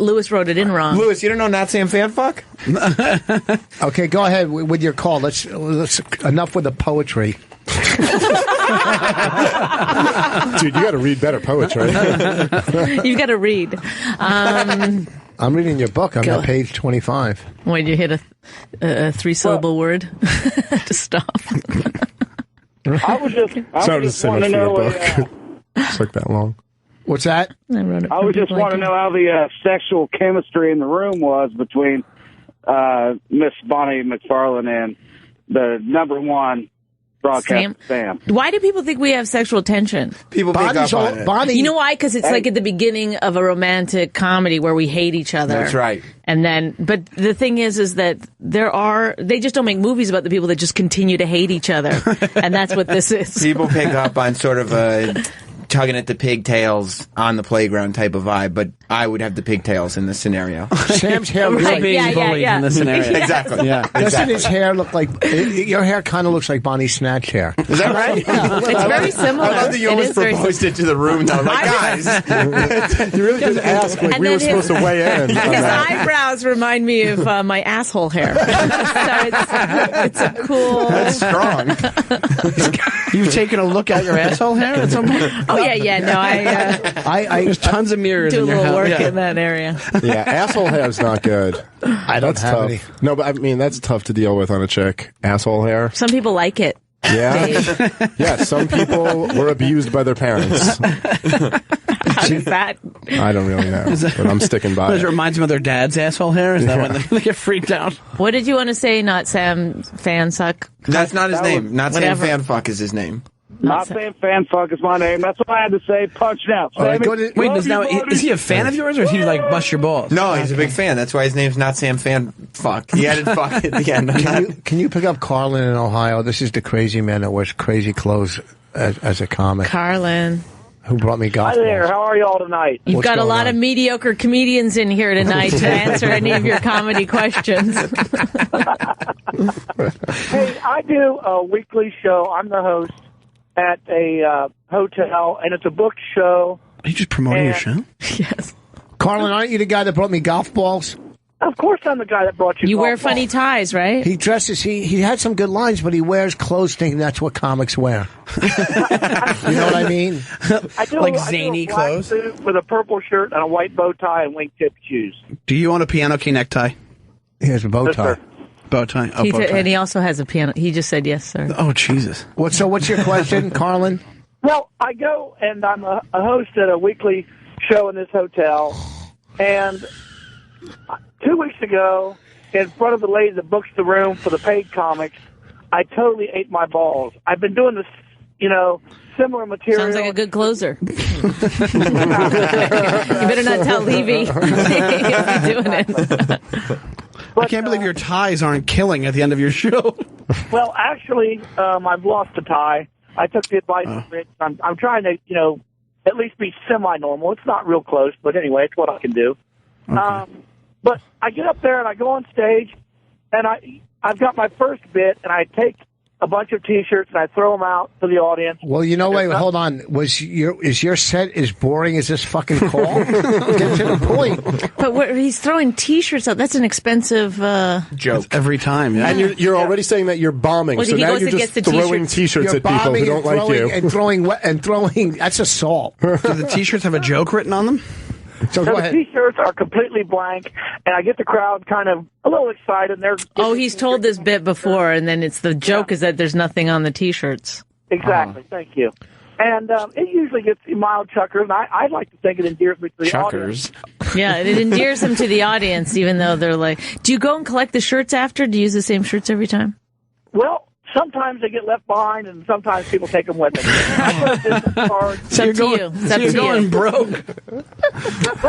Lewis wrote it in wrong. Lewis, you don't know not Sam Fanfuck? Okay, go ahead with your call. Let's enough with the poetry. Dude, you got to read better poetry. You've got to read. I'm reading your book. I'm at page 25. Wait, you hit a 3-syllable word to stop. I was just want to know. It's like that long. What's that? I would just want to know how the sexual chemistry in the room was between Miss Bonnie McFarlane and the number one broadcast Sam. Why do people think we have sexual tension? People pick up on it. Bonnie, you know why? Because it's like at the beginning of a romantic comedy where we hate each other. That's right. And then, but the thing is that they just don't make movies about the people that just continue to hate each other. And that's what this is. People pick up on sort of a tugging at the pigtails on the playground type of vibe, but I would have the pigtails in this scenario. Sam's hair looks like being bullied in this scenario. Exactly. Yeah. Doesn't his hair look like your hair? Kind of looks like Bonnie's snatch hair. Is that right? It's very similar. I love that you almost proposed it to the room, though. Like, guys, you really didn't ask. Like, we were supposed to weigh in. His eyebrows remind me of my asshole hair. So it's a cool. That's strong. You've taken a look at your asshole hair at some point? Oh yeah. No, there's tons of mirrors do in a your little house. work in that area. Yeah, asshole hair's not good. I don't have tough. any. No, but I mean that's tough to deal with on a chick. Asshole hair. Some people like it. Yeah, yeah. Some people were abused by their parents. How does that? I don't really know, but I'm sticking by It it. reminds them of their dad's asshole hair. Is that when they get freaked out? What did you want to say? Not Sam Fansuck? That's not his name. Not whatever. Sam Fanfuck is his name. Not saying fan fuck is my name. That's what I had to say. Punch now. Wait, is he a fan of yours, or is he like bust your balls? No, he's a big fan. That's why his name's not Sam Fan Fuck. He added fuck at the end. Can you pick up Carlin in Ohio? This is the crazy man that wears crazy clothes as a comic. Carlin. Who brought me golf Hi there. balls. How are y'all tonight? You've got a lot of mediocre comedians in here tonight to answer any of your comedy questions. Hey, I do a weekly show. I'm the host at a hotel, and it's a booked show. Are you just promoting your show? Yes. Carlin, aren't you the guy that brought me golf balls? Of course I'm the guy that brought you You golf wear balls. funny ties, right? He dresses, he had some good lines, but he wears clothes thinking that's what comics wear. You know what I mean? I do, Like I zany do a black clothes? suit with a purple shirt and a white bow tie and wingtip shoes. Do you own a piano key necktie? He has a bow Yes, tie. sir. Bow tie? Oh, bow tie. And he also has a piano. He just said yes, sir. Oh, Jesus. So what's your question, Carlin? Well, I go and I'm a host at a weekly show in this hotel, and 2 weeks ago, in front of the lady that books the room for the paid comics, I totally ate my balls. I've been doing this, similar material. Sounds like a good closer. You better not tell Levy you'll be doing it. I can't believe your ties aren't killing at the end of your show. Well, actually, I've lost a tie. I took the advice of Rich. I'm trying to, at least be semi-normal. It's not real close, but anyway, it's what I can do. Okay. But I get up there and I go on stage, and I've got my first bit, and I take a bunch of T-shirts and I throw them out to the audience. Well, wait, hold on. Is your set as boring as this fucking call? Get to the point. But he's throwing T-shirts out. That's an expensive joke every time. Yeah. And you're already saying that you're bombing, Well, so he now goes you're and just gets the throwing T-shirts. T-shirts You're at people who don't like you. And throwing, that's assault. Do the T-shirts have a joke written on them? So So go the ahead. T-shirts are completely blank, and I get the crowd kind of a little excited. And they're he's told this bit before, and then it's the joke is that there's nothing on the T-shirts. Exactly. Thank you. And it usually gets mild chuckers, and I like to think it endears me to the audience. Yeah, it endears them to the audience, even though they're like, do you go and collect the shirts after? Do you use the same shirts every time? Well, sometimes they get left behind, and sometimes people take them with them. I put a business card. It's up to you. It's up to going you. broke.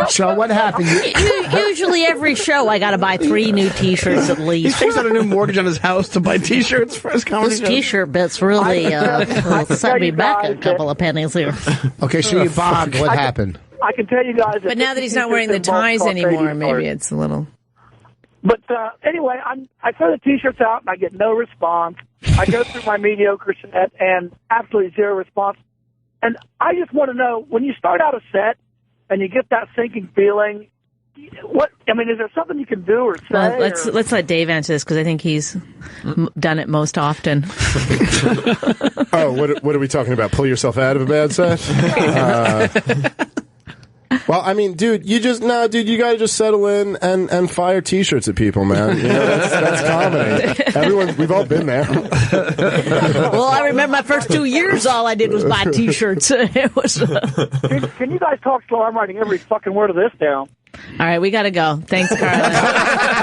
So what happened? Usually every show I got to buy 3 new T-shirts at He least. takes out a new mortgage on his house to buy T-shirts for his comedy This show. T-shirt bit's really set me back a couple of pennies here. Okay, so you bombed. What happened? I can tell you guys. But now that he's not wearing the ties anymore, maybe it's a little... But anyway, I throw the T-shirts out, and I get no response. I go through my mediocre set, and absolutely zero response. And I just want to know, when you start out a set and you get that sinking feeling, is there something you can do or say? Well, let's let Dave answer this, because I think he's done it most often. What are we talking about? Pull yourself out of a bad set? Well, I mean, dude, you gotta just settle in and fire T-shirts at people, man. That's comedy. We've all been there. Well, I remember my first 2 years, all I did was buy T-shirts. It was. Can you guys talk slow? I'm writing every fucking word of this down. All right, we got to go. Thanks, Carla.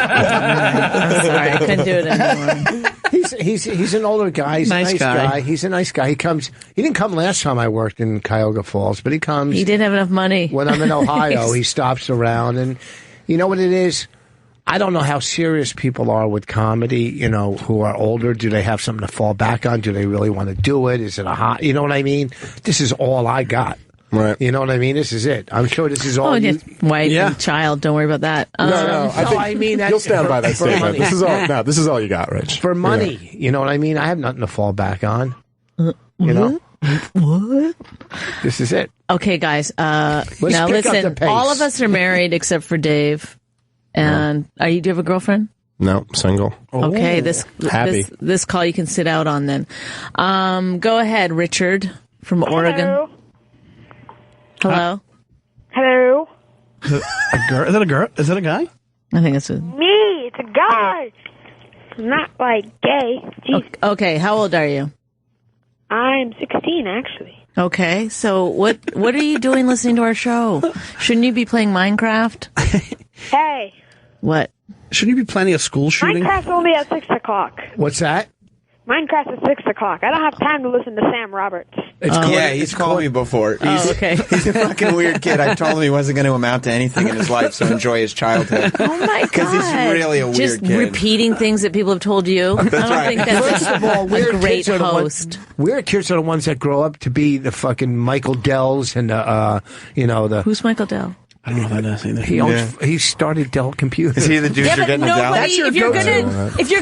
I'm sorry, I couldn't do it anymore. He's an older guy. He's Nice a nice guy. guy. He's a nice guy. He didn't come last time I worked in Cuyahoga Falls, but he comes. He didn't have enough money. When I'm in Ohio, he stops around. And you know what it is? I don't know how serious people are with comedy, who are older. Do they have something to fall back on? Do they really want to do it? Is it you know what I mean? This is all I got. Right. You know what I mean? This is it. I'm sure this is all just wife and child. Don't worry about that. I mean, that's you'll stand by that for statement. money. This is all you got, Rich. For money. You know what I mean? I have nothing to fall back on. What? This is it. Okay, guys. Now pick up listen. the pace. All of us are married except for Dave. And do you have a girlfriend? No, single. Okay, this call you can sit out on then. Go ahead, Richard from Oregon. Hello. Hello. A girl? Is that a girl? Is that a guy? I think it's Me. It's a guy. I'm not gay. Jeez. Okay. How old are you? I'm 16, actually. Okay. So what are you doing listening to our show? Shouldn't you be playing Minecraft? Hey. What? Shouldn't you be planning a school shooting? Minecraft's only at 6 o'clock. What's that? Minecraft at 6 o'clock. I don't have time to listen to Sam Roberts. He's called me before. Okay. He's a fucking weird kid. I told him he wasn't going to amount to anything in his life, so enjoy his childhood. Oh my god! Because he's really a weird Just kid. repeating things that people have told you. I don't think that's First of all, a great host. Weird kids are the ones that grow up to be the fucking Michael Dells and the Who's Michael Dell? I don't know what that is either. he started Dell Computers. Is he the dude you're getting a Dell? If you're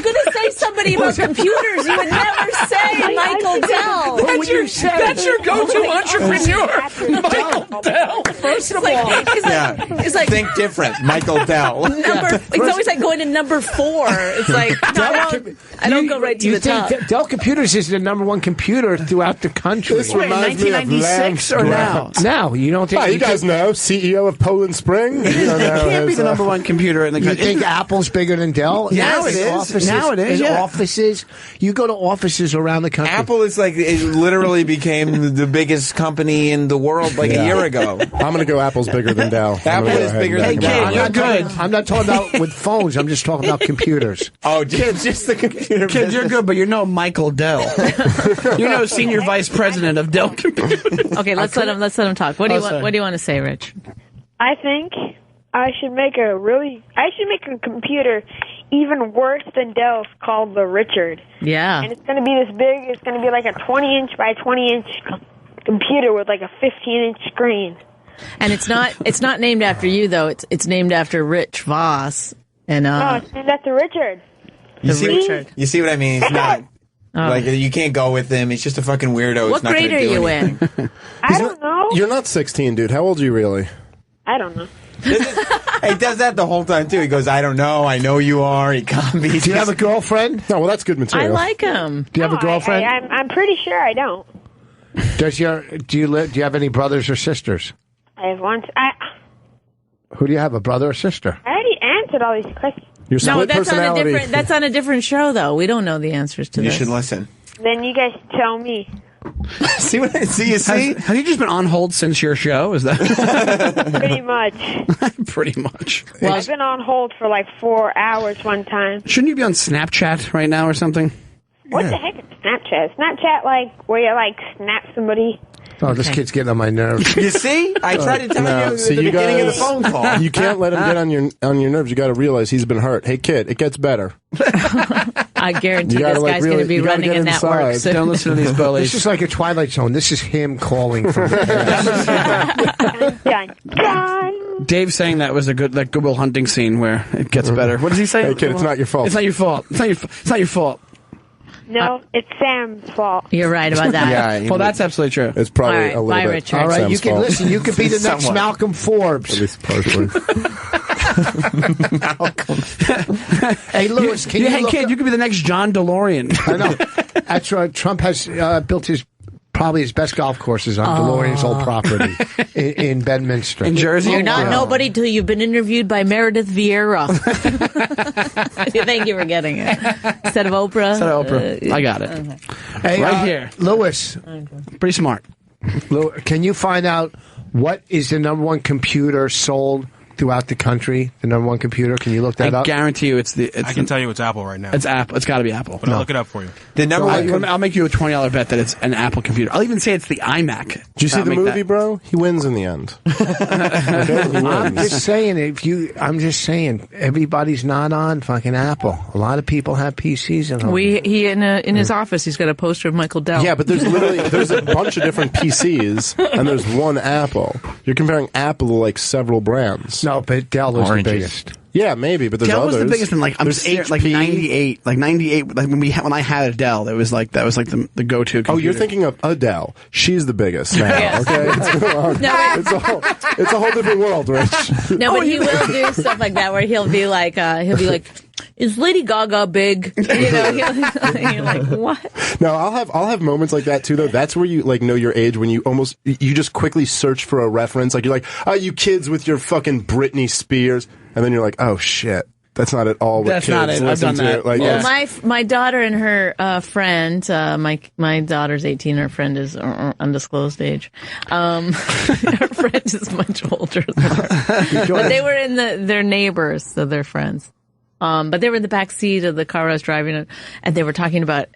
gonna say somebody about computers, you would never say Michael Dell. That's your go-to entrepreneur, Michael Dell. First of all, it's like think different, Michael Dell. It's always like going to number 4. It's like I don't go right to the top. Dell Computers is the number 1 computer throughout the country. This reminds me of 1996 or now? Now, you don't think... you guys know, CEO of Poland Spring. You don't know It can't be his, the number 1 computer in the You country. think Apple's bigger than Dell? Now it is. Offices, Now it is, in yeah. offices. You go to offices around the country. Apple is like, it literally became the biggest company in the world like a year ago. I'm going to go Apple's bigger than Dell. Apple is bigger than Dell. You're good. I'm not talking about with phones. I'm just talking about computers. Oh, just the computer Kids, you're business. good, but you're no Michael Dell. You're no senior vice president of Dell Computers. Okay, let's let him talk. What do you want? sorry. What do you want to say, Rich? I think I should make a computer even worse than Dell's called the Richard. Yeah. And it's going to be this big. It's going to be like a 20-inch by 20-inch computer with like a 15-inch screen. And it's not named after you though. It's named after Rich Vos. And No, it's named after Richard. You see, Richard. you see what I mean? He's not. Like, you can't go with him. He's just a fucking weirdo. What grade are you in? I don't know. You're not 16, dude. How old are you really? I don't know. He does that the whole time, too. He goes, I don't know. I know you are. He copies. Do you have a girlfriend? No, well, that's good I material. like him. Do you have a No, girlfriend? I'm pretty sure I don't. Do you have any brothers or sisters? I have one. Who do you have? A brother or sister? I already answered all these questions. Your No, split personality. that's on a different show though. We don't know the answers to You this. should listen. Then you guys tell me. See what I see? You see? Have you just been on hold since your show? Is that Pretty much. pretty much? Well, I've been on hold for like 4 hours one time. Shouldn't you be on Snapchat right now or something? What the heck is Snapchat? Snapchat like where you like snap somebody? Oh, this kid's getting on my nerves. You see? I tried to tell you at the beginning of the phone call. You can't let him get on your nerves. You got to realize he's been hurt. Hey, kid, it gets better. I guarantee You gotta, this like, guy's going to really- be you gotta running get a network inside. soon. Don't listen to these This bullies. is like a Twilight Zone. This is him calling from the past. Done. Done. Dave saying that was a that Good Will Hunting scene where it gets better. What does he say? Hey, kid, it's not your fault. It's not your fault. It's not your fault. No, it's Sam's fault. You're right about that. Yeah. Well, that's absolutely true. It's probably All right, a little bye, bit. Richard. All right, Sam's you can fault. listen. You could be the next Somewhat. Malcolm Forbes. At least partially. Hey, Lewis, can you Hey, look kid, up- you could be the next John DeLorean. I know. That's right. Trump has built probably his best golf courses on DeLorean's old property in Bedminster. In Jersey? You're not nobody till you've been interviewed by Meredith Vieira. Thank you for getting it. Instead of Oprah. Instead of Oprah. I got it. Okay. Hey, Right here. Lewis. Pretty smart. Can you find out what is the number 1 computer sold throughout the country? The number 1 computer? Can you look that I up? guarantee you I can tell you it's Apple right now. It's Apple. It's got to be Apple. But I'll look it up for you. The number one. I'll make you a $20 bet that it's an Apple computer. I'll even say it's the iMac. Did you see the movie, bro? He wins in the end. Okay? He I'm wins. just saying, I'm just saying, everybody's not on fucking Apple. A lot of people have PCs at home. He in his office, he's got a poster of Michael Dell. Yeah, but there's a bunch of different PCs, and there's one Apple. You're comparing Apple to like several brands. No, but Dell was Oranges. the biggest. Yeah, maybe, but there's Dell others. was the biggest in like There's like HP. 98, like when I had a Dell, that was like the go-to computer. Oh, you're thinking of Adele. She's the biggest now. Yes. Okay, it's a whole different world, Rich. No, but he will do stuff like that where he'll be like, is Lady Gaga big? You know, you're like, what? No, I'll have moments like that too, though. That's where you like know your age when you just quickly search for a reference. Like you're like, oh, you kids with your fucking Britney Spears, and then you're like, oh shit, that's not at all what That's kids not it. I've listen done to. that. Like, Well, it's- My daughter and her friend, my daughter's 18, her friend is undisclosed age. Her friend is much older than her. But they were they're neighbors, so they're friends. But they were in the back seat of the car I was driving, and they were talking about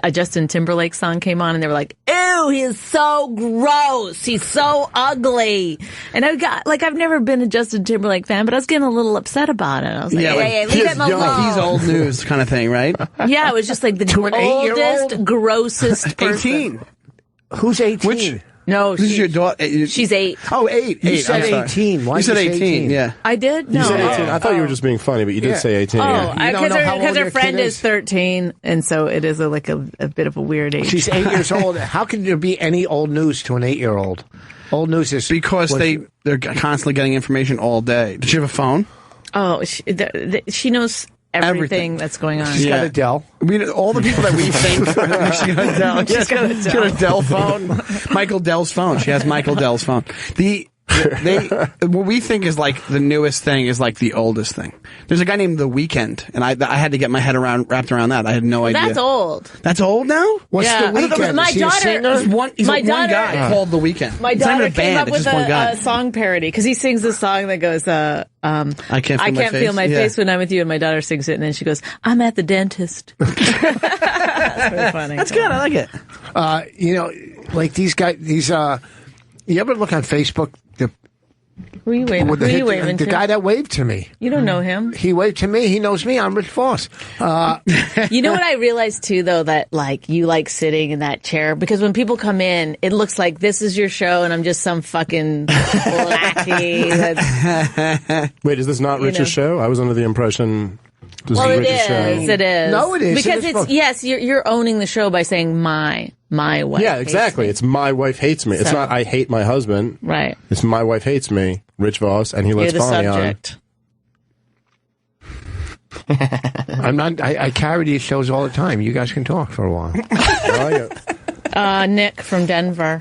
a Justin Timberlake song came on, and they were like, "Ew, he is so gross. He's so ugly." And I've never been a Justin Timberlake fan, but I was getting a little upset about it. I was like, hey, leave him alone. Like he's old news kind of thing, right? Yeah, it was just like the oldest, grossest person. 18. Who's 18? No, this is your daughter. She's 8. Oh, 8. You said 18. Why you said 18, yeah. I did? No. You said 18. I thought you were just being funny, but you did say 18. Oh, because her friend is is 13, and so it is a bit of a weird age. She's 8 years old. How can there be any old news to an 8-year-old? Old news is... Because they're constantly getting information all day. Did she have a phone? Oh, she knows... Everything that's going on. She's got a Dell. I mean, all the people that we think she's got a Dell. She's got a Dell phone. Michael Dell's phone. She has Michael Dell's phone. What we think is like the newest thing is like the oldest thing. There's a guy named The Weeknd, and I had to get my head wrapped around that. I had no idea. That's old. That's old now? What's The Weeknd? My daughter. He's one guy called The Weeknd. My daughter came up with a song parody because he sings a song that goes, I can't feel my face when I'm with you, and my daughter sings it, and then she goes, "I'm at the dentist." That's very funny. That's good. I like it. Like these guys. You ever look on Facebook? Who are you waving? The guy that waved to me. You don't know him. He waved to me. He knows me. I'm Rich Voss. You know what I realized too, though, that like you like sitting in that chair because when people come in, it looks like this is your show and I'm just some fucking lackey. Wait, is this not Rich's show? I was under the impression. It is. No, it is because you're owning the show by saying my wife. Yeah, exactly. It's my wife hates me. It's not I hate my husband. Right. It's my wife hates me. Rich Voss, and he lets Bonnie subject. I'm not. I carry these shows all the time. You guys can talk for a while. Nick from Denver.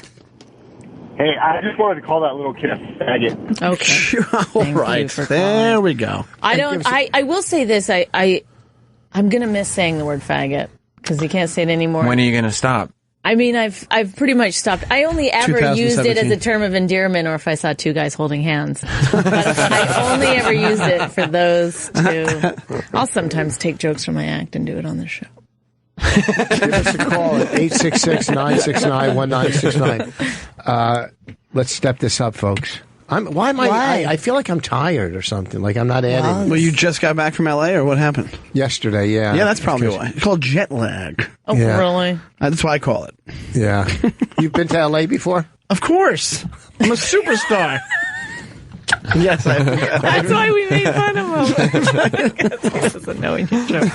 Hey, I just wanted to call that little kid a faggot. Okay. All right. There we go. I will say this. I'm gonna miss saying the word faggot because you can't say it anymore. When are you gonna stop? I mean, I've pretty much stopped. I only ever used it as a term of endearment or if I saw two guys holding hands. But I only ever used it for those two. I'll sometimes take jokes from my act and do it on the show. Give us a call at 866-969-1969. Let's step this up, folks. I feel like I'm tired or something. Like I'm not adding. Well, you just got back from L.A. or what happened? Yesterday, yeah. Yeah, that's probably why. It's called jet lag. Oh, yeah. Really? That's why I call it. Yeah. You've been to L.A. before? Of course. I'm a superstar. Yes, I have. That's why we made fun of him. He doesn't know your joke.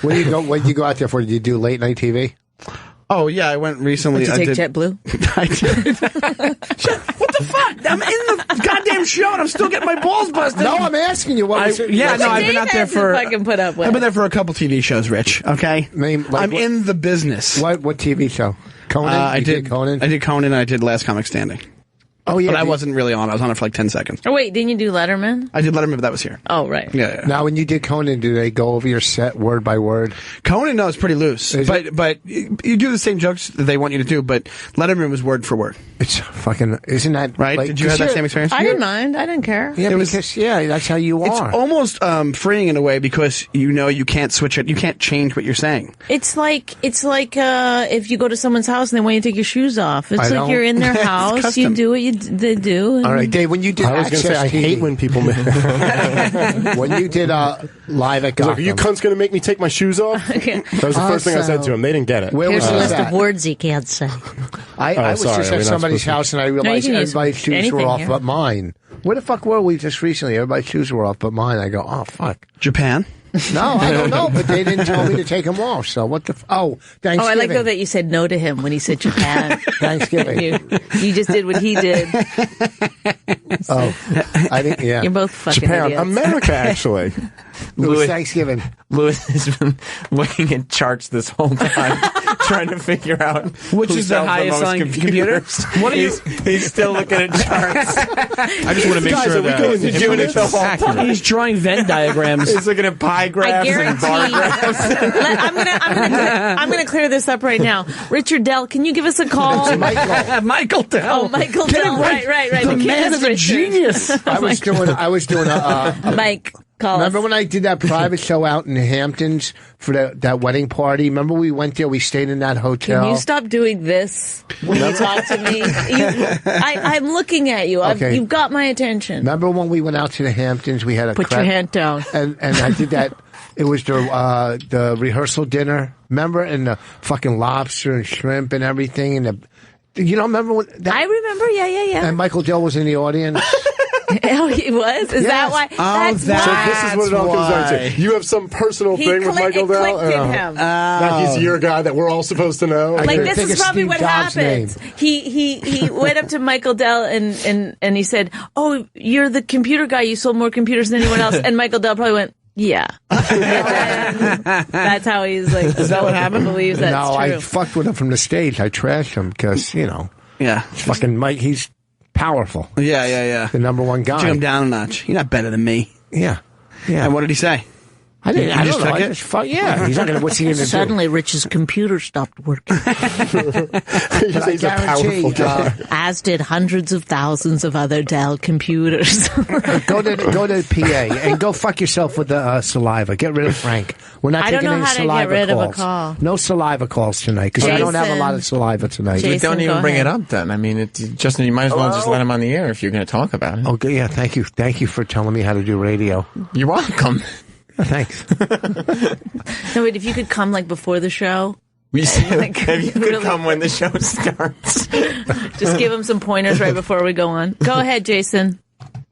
When you go out there for? Did you do late night TV? Oh, yeah, I went recently. Did you take JetBlue? I did. What the fuck? I'm in the goddamn show and I'm still getting my balls busted. No, I'm asking you. I've been out there for... I've been there for a couple TV shows, Rich, okay? I'm in the business. What TV show? Conan? I did Conan. I did Conan and I did Last Comic Standing. Oh, yeah. But I wasn't really on. I was on it for like 10 seconds. Oh, wait, didn't you do Letterman? I did Letterman, but that was here. Oh, right. Yeah. Now, when you did Conan, do they go over your set word by word? Conan, no, it's pretty loose. But you do the same jokes that they want you to do, but Letterman was word for word. It's fucking, isn't that right? Did you have that same experience? I didn't mind. I didn't care. Yeah, that's how you are. It's almost freeing in a way because you can't switch it. You can't change what you're saying. It's like if you go to someone's house and they want you to take your shoes off. It's like you're in their house. You do what they do. All right, Dave, when you did I was going to say, I hate when people... when you did live at Gotham... Are you cunts going to make me take my shoes off? That was the first thing I said to him. They didn't get it. Here's a list of words he can't say. I was just at somebody's house and I realized everybody's shoes were off but mine. Where the fuck were we just recently? Everybody's shoes were off but mine. I go, oh, fuck. Japan? No, I don't know, but they didn't tell me to take them off. So what the... Thanksgiving. Oh, I like though that you said no to him when he said Japan. Thanksgiving. You just did what he did. I think, yeah. You're both fucking Japan. idiots. America, actually. It was Thanksgiving. Louis has been looking at charts this whole time, trying to figure out which is the highest selling computer. What are you? He's still looking at charts. I just want to make sure that doing it the whole time. He's drawing Venn diagrams. He's looking at pie graphs and bar graphs. I'm gonna clear this up right now. Richard Dell, can you give us a call? Michael Dell. Oh, Michael Dell. Right. The man is a genius. I was doing a Mike. Remember when I did that private show out in the Hamptons for that wedding party? Remember we went there, we stayed in that hotel? Can you stop doing this when you talk to me? I'm looking at you. Okay. You've got my attention. Remember when we went out to the Hamptons? We had a Put your hand down. And I did that. It was the rehearsal dinner. Remember? And the fucking lobster and shrimp and everything. And you don't remember what? I remember. Yeah. And Michael Dell was in the audience. Oh, he was? Is that why? That's why. So this is what it all comes down to. You have some personal thing with Michael Dell? Him. That he's your guy that we're all supposed to know? Like, this is probably what happened. He went up to Michael Dell and he said, "Oh, you're the computer guy. You sold more computers than anyone else." And Michael Dell probably went, "Yeah." That's how he's like. Is that what happened? Believes that's no, true. I fucked with him from the stage. I trashed him because, Yeah. fucking Mike, he's powerful. Yeah. The number one guy. Took him down a notch. You're not better than me. Yeah. And what did he say? I didn't. You I just don't know. took I it? just yeah. He's not gonna. What's he gonna do? Suddenly, Rich's computer stopped working, He's a powerful guy. as did hundreds of thousands of other Dell computers. Go to PA and go fuck yourself with the saliva. Get rid of Frank. We're not I don't taking know any how to get saliva rid of a calls. call. No saliva calls tonight because I don't have a lot of Jason. saliva tonight. Jason, Don't go even bring ahead. it up then. I mean, Justin, you might as well just let him on the air if you're going to talk about it. Okay, yeah. Thank you for telling me how to do radio. You're welcome. Thanks. No, wait, if you could come like before the show. If you could really- come when the show starts. Just give him some pointers right before we go on. Go ahead, Jason.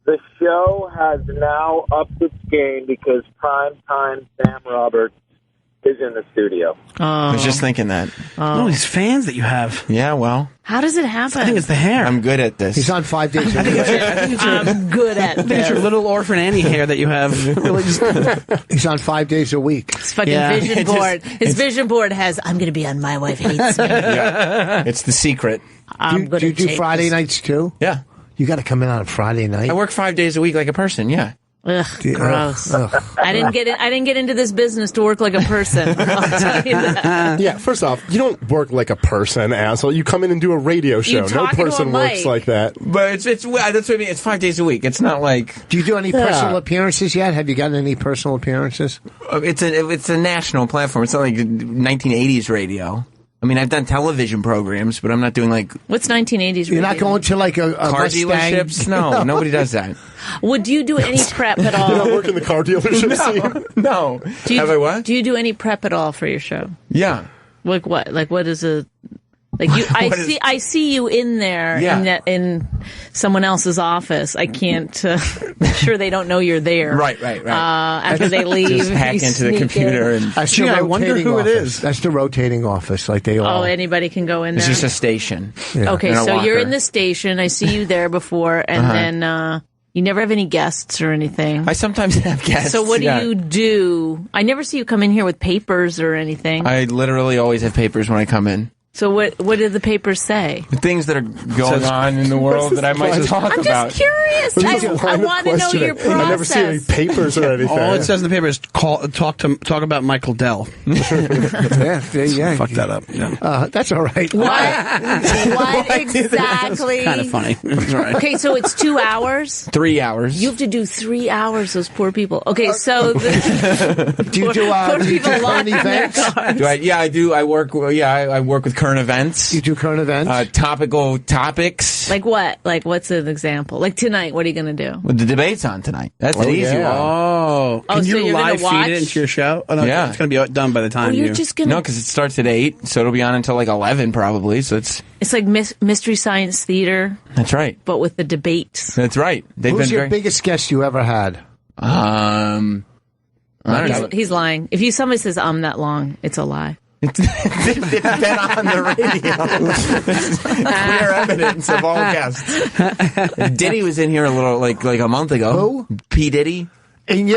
The show has now upped its game because primetime Sam Roberts is in the studio. I was just thinking that. Oh, these fans that you have. Yeah, well, How does it happen? I think it's the hair. I'm good at this. He's on 5 days a week. I'm good at I think it's your little orphan Annie hair that you have. Really just He's on 5 days a week. His fucking Yeah. vision board. His vision board has, I'm going to be on My Wife Hates Me. Yeah. It's the secret. I'm Do going you to do Friday nights too? Yeah. You got to come in on a Friday night. I work 5 days a week like a person, yeah. Ugh, gross. Ugh. I didn't get into this business to work like a person. I'll tell you that. Yeah, first off, you don't work like a person, asshole. You come in and do a radio show. No talking to a person works mic. like that. But that's what I mean. It's 5 days a week. It's not like Do you do any personal appearances yet? Have you gotten any personal appearances? it's a national platform. It's not like 1980s radio. I mean, I've done television programs, but I'm not doing like What's 1980s? You're not going to like a car Mustang? dealerships. No, nobody does that. Would you do any prep at You don't all? work in the car dealership scene. No. Do you, Have I what? Do you do any prep at all for your show? Yeah. Like what? Like what is a like you? I see you in there Yeah. in someone else's office. I can't. I'm sure they don't know you're there. Right. After they leave, Just hack you into the sneak computer in. and That's Gee, the I wonder rotating who it office. is. That's the rotating office. Like they all. Oh, anybody can go in it's there. just a station. Okay, And a so you're locker. in the station. I see you there before, and then you never have any guests or anything. I sometimes have guests. So what do yeah. you do? I never see you come in here with papers or anything. I literally always have papers when I come in. So what do the papers say? The things that are going on in the world that I might talk I'm about. just curious. I want to know your process. I never see any papers or anything. all it says in the paper is talk about Michael Dell. yeah. Fuck that up. Yeah. That's all right. What exactly? Kind of funny. That's all right. Okay, so it's 2 hours. 3 hours. You have to do 3 hours. Those poor people. Okay, so Do you do poor people current locked in their events? cars. Do I? Yeah, I do. I work. Yeah, I work with current events. You do current events? Topical topics. Like what? Like what's an example? Like tonight, what are you going to do? Well, the debate's on tonight. That's an easy one. Oh, can so you you're gonna live watch? feed it into your show? Oh, no, Yeah. it's going to be done by the time You're you. just going No, to. because it starts at 8, so it'll be on until like 11 probably. So It's like Mystery Science Theater, that's right. but with the debates. That's right. They've Who's been your very. biggest guest you ever had? I don't know. He's lying. If somebody says I'm that long, it's a lie. It's been on the radio. Clear evidence of all guests. Diddy was in here a little like a month ago. Who? P. Diddy. And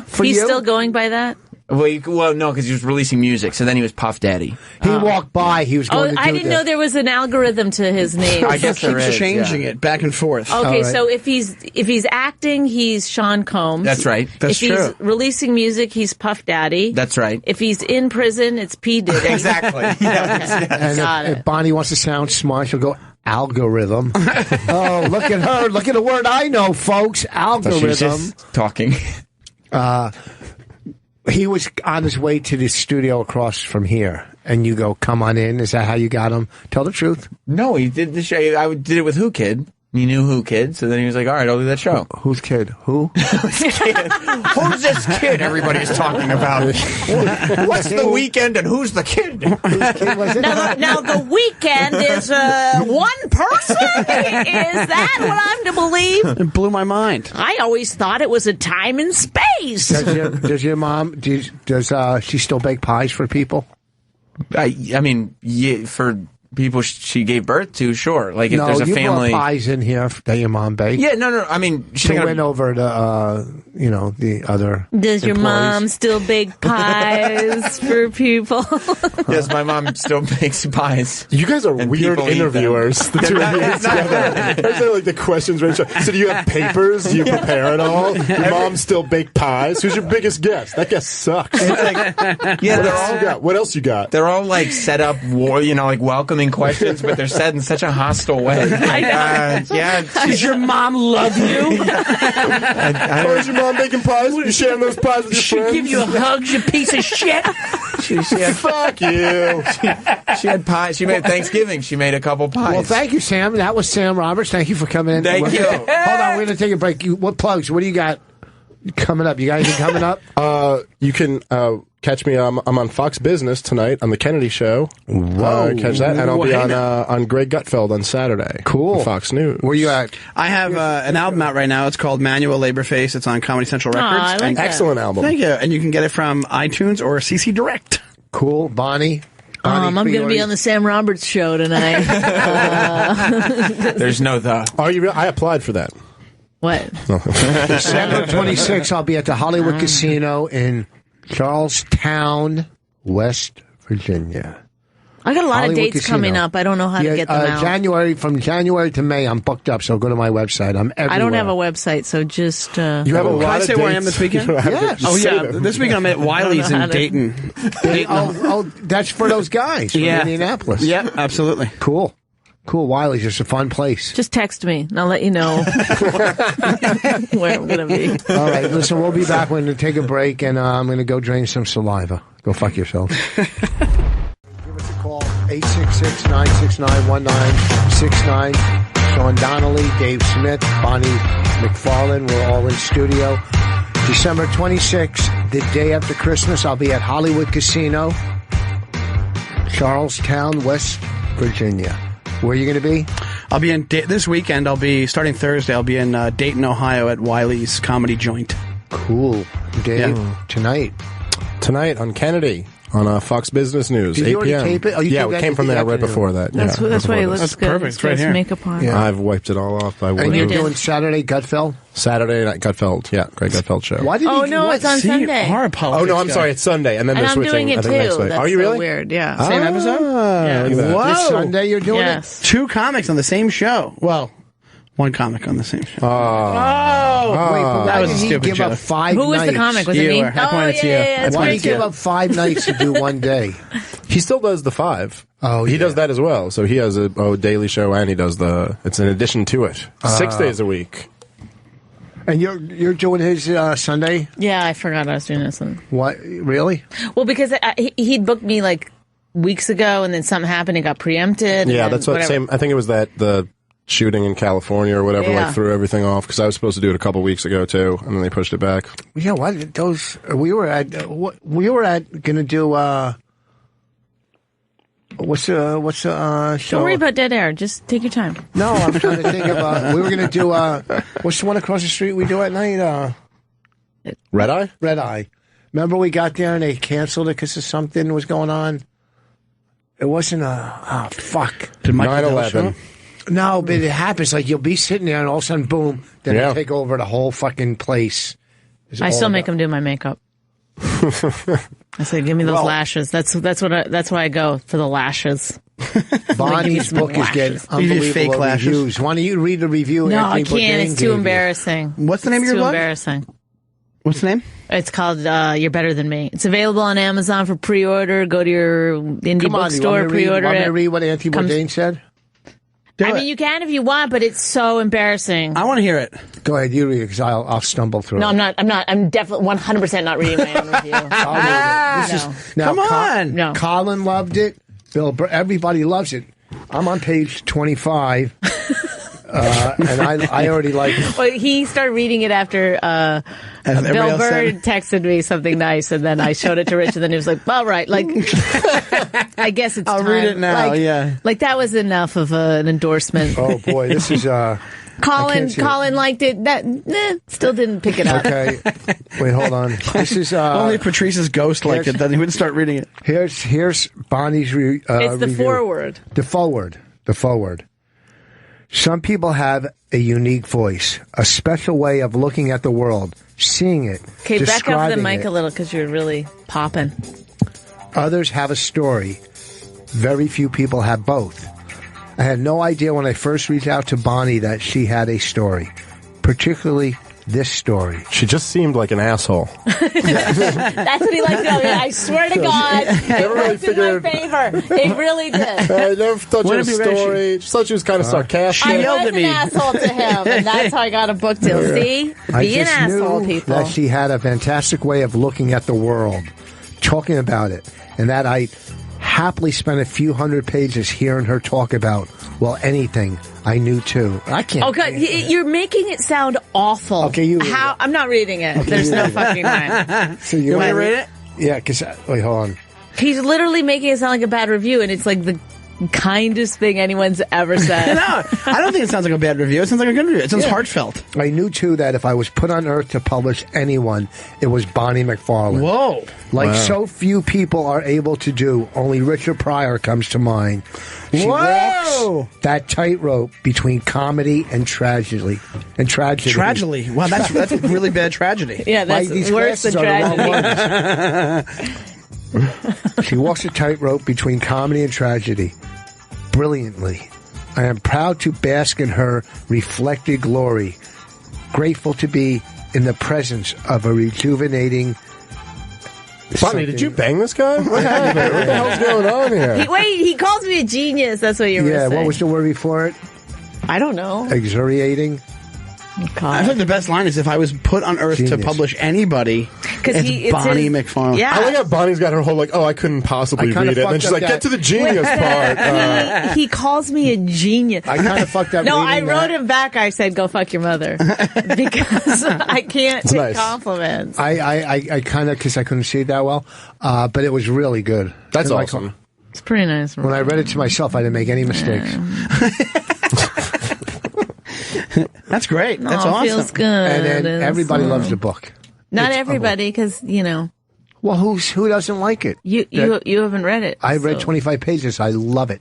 for He's you? still going by that? Well, no, because he was releasing music. So then he was Puff Daddy. He walked by. He was Oh, going to do I didn't know there was an algorithm to his name. I guess there keeps is. changing yeah. it back and forth. Okay, All right. so if he's acting, he's Sean Combs. That's right. That's if true. he's releasing music, he's Puff Daddy. That's right. If he's in prison, it's P. Diddy. Exactly. Yes. And Got if it. Bonnie wants to sound smart, she'll go algorithm. Oh, look at her. Look at the word I know, folks. So she's Algorithm. just talking. He was on his way to the studio across from here, and you go, "Come on in." Is that how you got him? Tell the truth. No, he did the show. I did it with Who Kid. He knew Who Kid, so then he was like, "All right, I'll do that show." Who's kid? Who? Who's kid? Who's this kid everybody's talking about? What's the weekend and who's the kid? Whose kid was it? Now the weekend is one person? Is that what I'm to believe? It blew my mind. I always thought it was a time and space. Does your mom? Does she still bake pies for people? I mean, yeah, for people she gave birth to, sure. Like if No, there's a you family, brought pies in here that your mom baked. yeah, no. I mean, she To win over the other. Does your employees. mom still bake pies for people? Yes, my mom still makes pies. You guys are And weird people eat them. interviewers. The two of you It's not together. Those are like the questions. Right? So do you have papers? Do you prepare it all? Your mom still bake pies? Who's your biggest guest? That guest sucks. Yeah, What else you got? they're all like set up, like welcoming questions, but they're said in such a hostile way. Does your mom love you? Oh, is your mom baking pies? You sharing those pies with your She friends? give you a hug, you piece of shit. She had, Fuck you. she had pie. She made Thanksgiving. She made a couple pies. Well, thank you, Sam. That was Sam Roberts. Thank you for coming in. Thank you. Hold on, we're going to take a break. What plugs? What do you got coming up? You got anything coming up? You can catch me. I'm on Fox Business tonight on the Kennedy Show. Catch that, and I'll be on Greg Gutfeld on Saturday. Cool. on Fox News. Where you at? I have an album out right now. It's called Manual Labor Face. It's on Comedy Central Records. I like And- that. Excellent album. Thank you. And you can get it from iTunes or CC Direct. Cool. Bonnie? I'm going to be on the Sam Roberts show tonight. There's no the. Are you? I applied for that. What? December 26th, I'll be at the Hollywood Casino in Charlestown, West Virginia. I got a lot Hollywood of dates Casino. coming up. I don't know how to get them out. From January to May, I'm booked up, so go to my website. I'm everywhere. I don't have a website, so just... You have a Can lot I of say where I am dates. this weekend? You don't have to Yes. just Oh, say yeah. them. This weekend I'm at Wiley's know how in to- Dayton. That's for those guys from Indianapolis. Yeah, absolutely. Cool. Wiley's just a fun place. Just text me, and I'll let you know where I'm going to be. All right, listen, we'll be back. We're going to take a break, and I'm going to go drain some saliva. Go fuck yourself. Give us a call, 866-969-1969. Sean Donnelly, Dave Smith, Bonnie McFarlane. We're all in studio. December 26th, the day after Christmas, I'll be at Hollywood Casino, Charlestown, West Virginia. Where are you going to be? I'll be in this weekend. I'll be starting Thursday. I'll be in Dayton, Ohio, at Wiley's Comedy Joint. Cool, Dave. Yeah. Tonight on Kennedy on Fox Business News. Did 8 you already p.m. tape it? Oh, you yeah, taped we that came in from the there right afternoon. before that. That's yeah, why it looks That's good. perfect. It's right here. Makeup on. Yeah. I've wiped it all off by And wood. you're did. doing Saturday Gutfeld? Saturday night Gutfeld. Yeah, Greg Gutfeld show. Why did Oh, he, no, what? it's on See, Sunday. our politics Oh no, I'm guy. sorry. It's Sunday, and then And they're I'm switching. doing it I think next too. week. That's Are you so really? weird, yeah. Same episode? Yeah. Look at that. This Whoa. Sunday you're doing Yes. 2 comics on the same show. Well, 1 comic on the same show. it? Wait, but that why was a did he stupid give up joke. 5 Who was nights? the comic? Was it You me? were. I pointed to you. Yeah, it's Why did he pretty give up 5 nights to do one day? He still does the 5. Oh, he yeah. does that as well. So he has a daily show, and he does it's an addition to it. 6 days a week. And you're doing his Sunday? Yeah, I forgot I was doing this one. What? Really? Well, because he'd booked me like weeks ago, and then something happened. It got preempted. Yeah, and that's what whatever. same. I think it was the shooting in California or whatever, Yeah. like threw everything off because I was supposed to do it a couple weeks ago too, and then they pushed it back. Yeah. What? Those we were at gonna do. What's the show? Don't worry about dead air. Just take your time. No, I'm trying to think of. We were gonna do. What's the one across the street we do at night? Red Eye? Red Eye. Remember we got there and they canceled it because of something was going on. It wasn't fuck. Did Michael Dell show 9/11. up? No, but it happens. Like you'll be sitting there and all of a sudden, boom, then Yeah. they take over the whole fucking place. It's I all still make about- him do my makeup. I said, "Give me those Well- lashes." That's why I go for the lashes. Bonnie's some book is getting lashes. You do fake unbelievable lashes? reviews. Why don't you read the review? No, Anthony I can't. Bourdain It's gave too you? embarrassing. What's the name It's of your too blog? embarrassing. What's the name? It's called "You're Better Than Me." It's available on Amazon for pre-order. Go to your indie Come on, you bookstore, want me to read- pre-order want me to it. read what Anthony Comes- Bourdain said? I mean, you can if you want, but it's so embarrassing. I want to hear it. Go ahead, you read it, because I'll stumble through No, it. I'm definitely 100% not reading my own review. Come on. No. Colin loved it. Everybody loves it. I'm on page 25. And I already like it. Well, he started reading it after Bill Bird texted me something nice, and then I showed it to Rich, and then he was like, all right, like, I guess it's I'll time. read it now, yeah. Like, that was enough of an endorsement. Oh, boy, this is... Colin liked it. Still didn't pick it up. Okay. Wait, hold on. This is... Only Patrice's ghost liked it, then he wouldn't start reading it. Here's Bonnie's it's the review. foreword. The foreword. Some people have a unique voice, a special way of looking at the world, seeing it, Okay, back up the mic it. a little because you're really popping. Others have a story. Very few people have both. I had no idea when I first reached out to Bonnie that she had a story, particularly this story. She just seemed like an asshole. That's what he liked to know. I swear to God, it worked in my favor. It really did. I never thought she had a story. Just thought she was kind of sarcastic. I was an asshole to him, and that's how I got a book deal. See? Be an asshole, people. That she had a fantastic way of looking at the world, talking about it, and that I happily spent a few hundred pages hearing her talk about, well, anything I knew too. I can't. Oh, God. You're making it sound awful. Okay, you read How? I'm not reading it. Okay, There's you no read it. fucking way. So You want me to read it? Yeah, because... Wait, hold on. He's literally making it sound like a bad review, and it's like the kindest thing anyone's ever said. No, I don't think it sounds like a bad review. It sounds like a good review. It sounds heartfelt. I knew, too, that if I was put on Earth to publish anyone, it was Bonnie McFarlane. Whoa. Like so few people are able to do, only Richard Pryor comes to mind. She walks that tightrope between comedy and tragedy. Tragedy. Wow, that's a really bad tragedy. Yeah, that's These worse than glasses are the tragedy. wrong ones. She walks a tightrope between comedy and tragedy brilliantly. I am proud to bask in her reflected glory, grateful to be in the presence of a rejuvenating... Bonnie, did you bang this guy? What happened? What the hell's going on here? He calls me a genius. That's what you're Yeah, saying. what was the word before it? I don't know. Exuriating? I think the best line is if I was put on Earth to publish anybody, it's Bonnie McFarlane. Yeah. I like how Bonnie's got her whole like, I couldn't possibly read it. And then she's like, get to the genius part. He calls me a genius. I kind of fucked up. No, I wrote him back. I said, go fuck your mother. Because I can't take nice. compliments. I kind of, because I couldn't see it that well, but it was really good. That's awesome. It's pretty nice. When I read it to myself, I didn't make any mistakes. That's great. That's awesome. awesome. Feels good. And then everybody loves the book. Not everybody, because, Well, who doesn't like it? You haven't read it. I read 25 pages. I love it.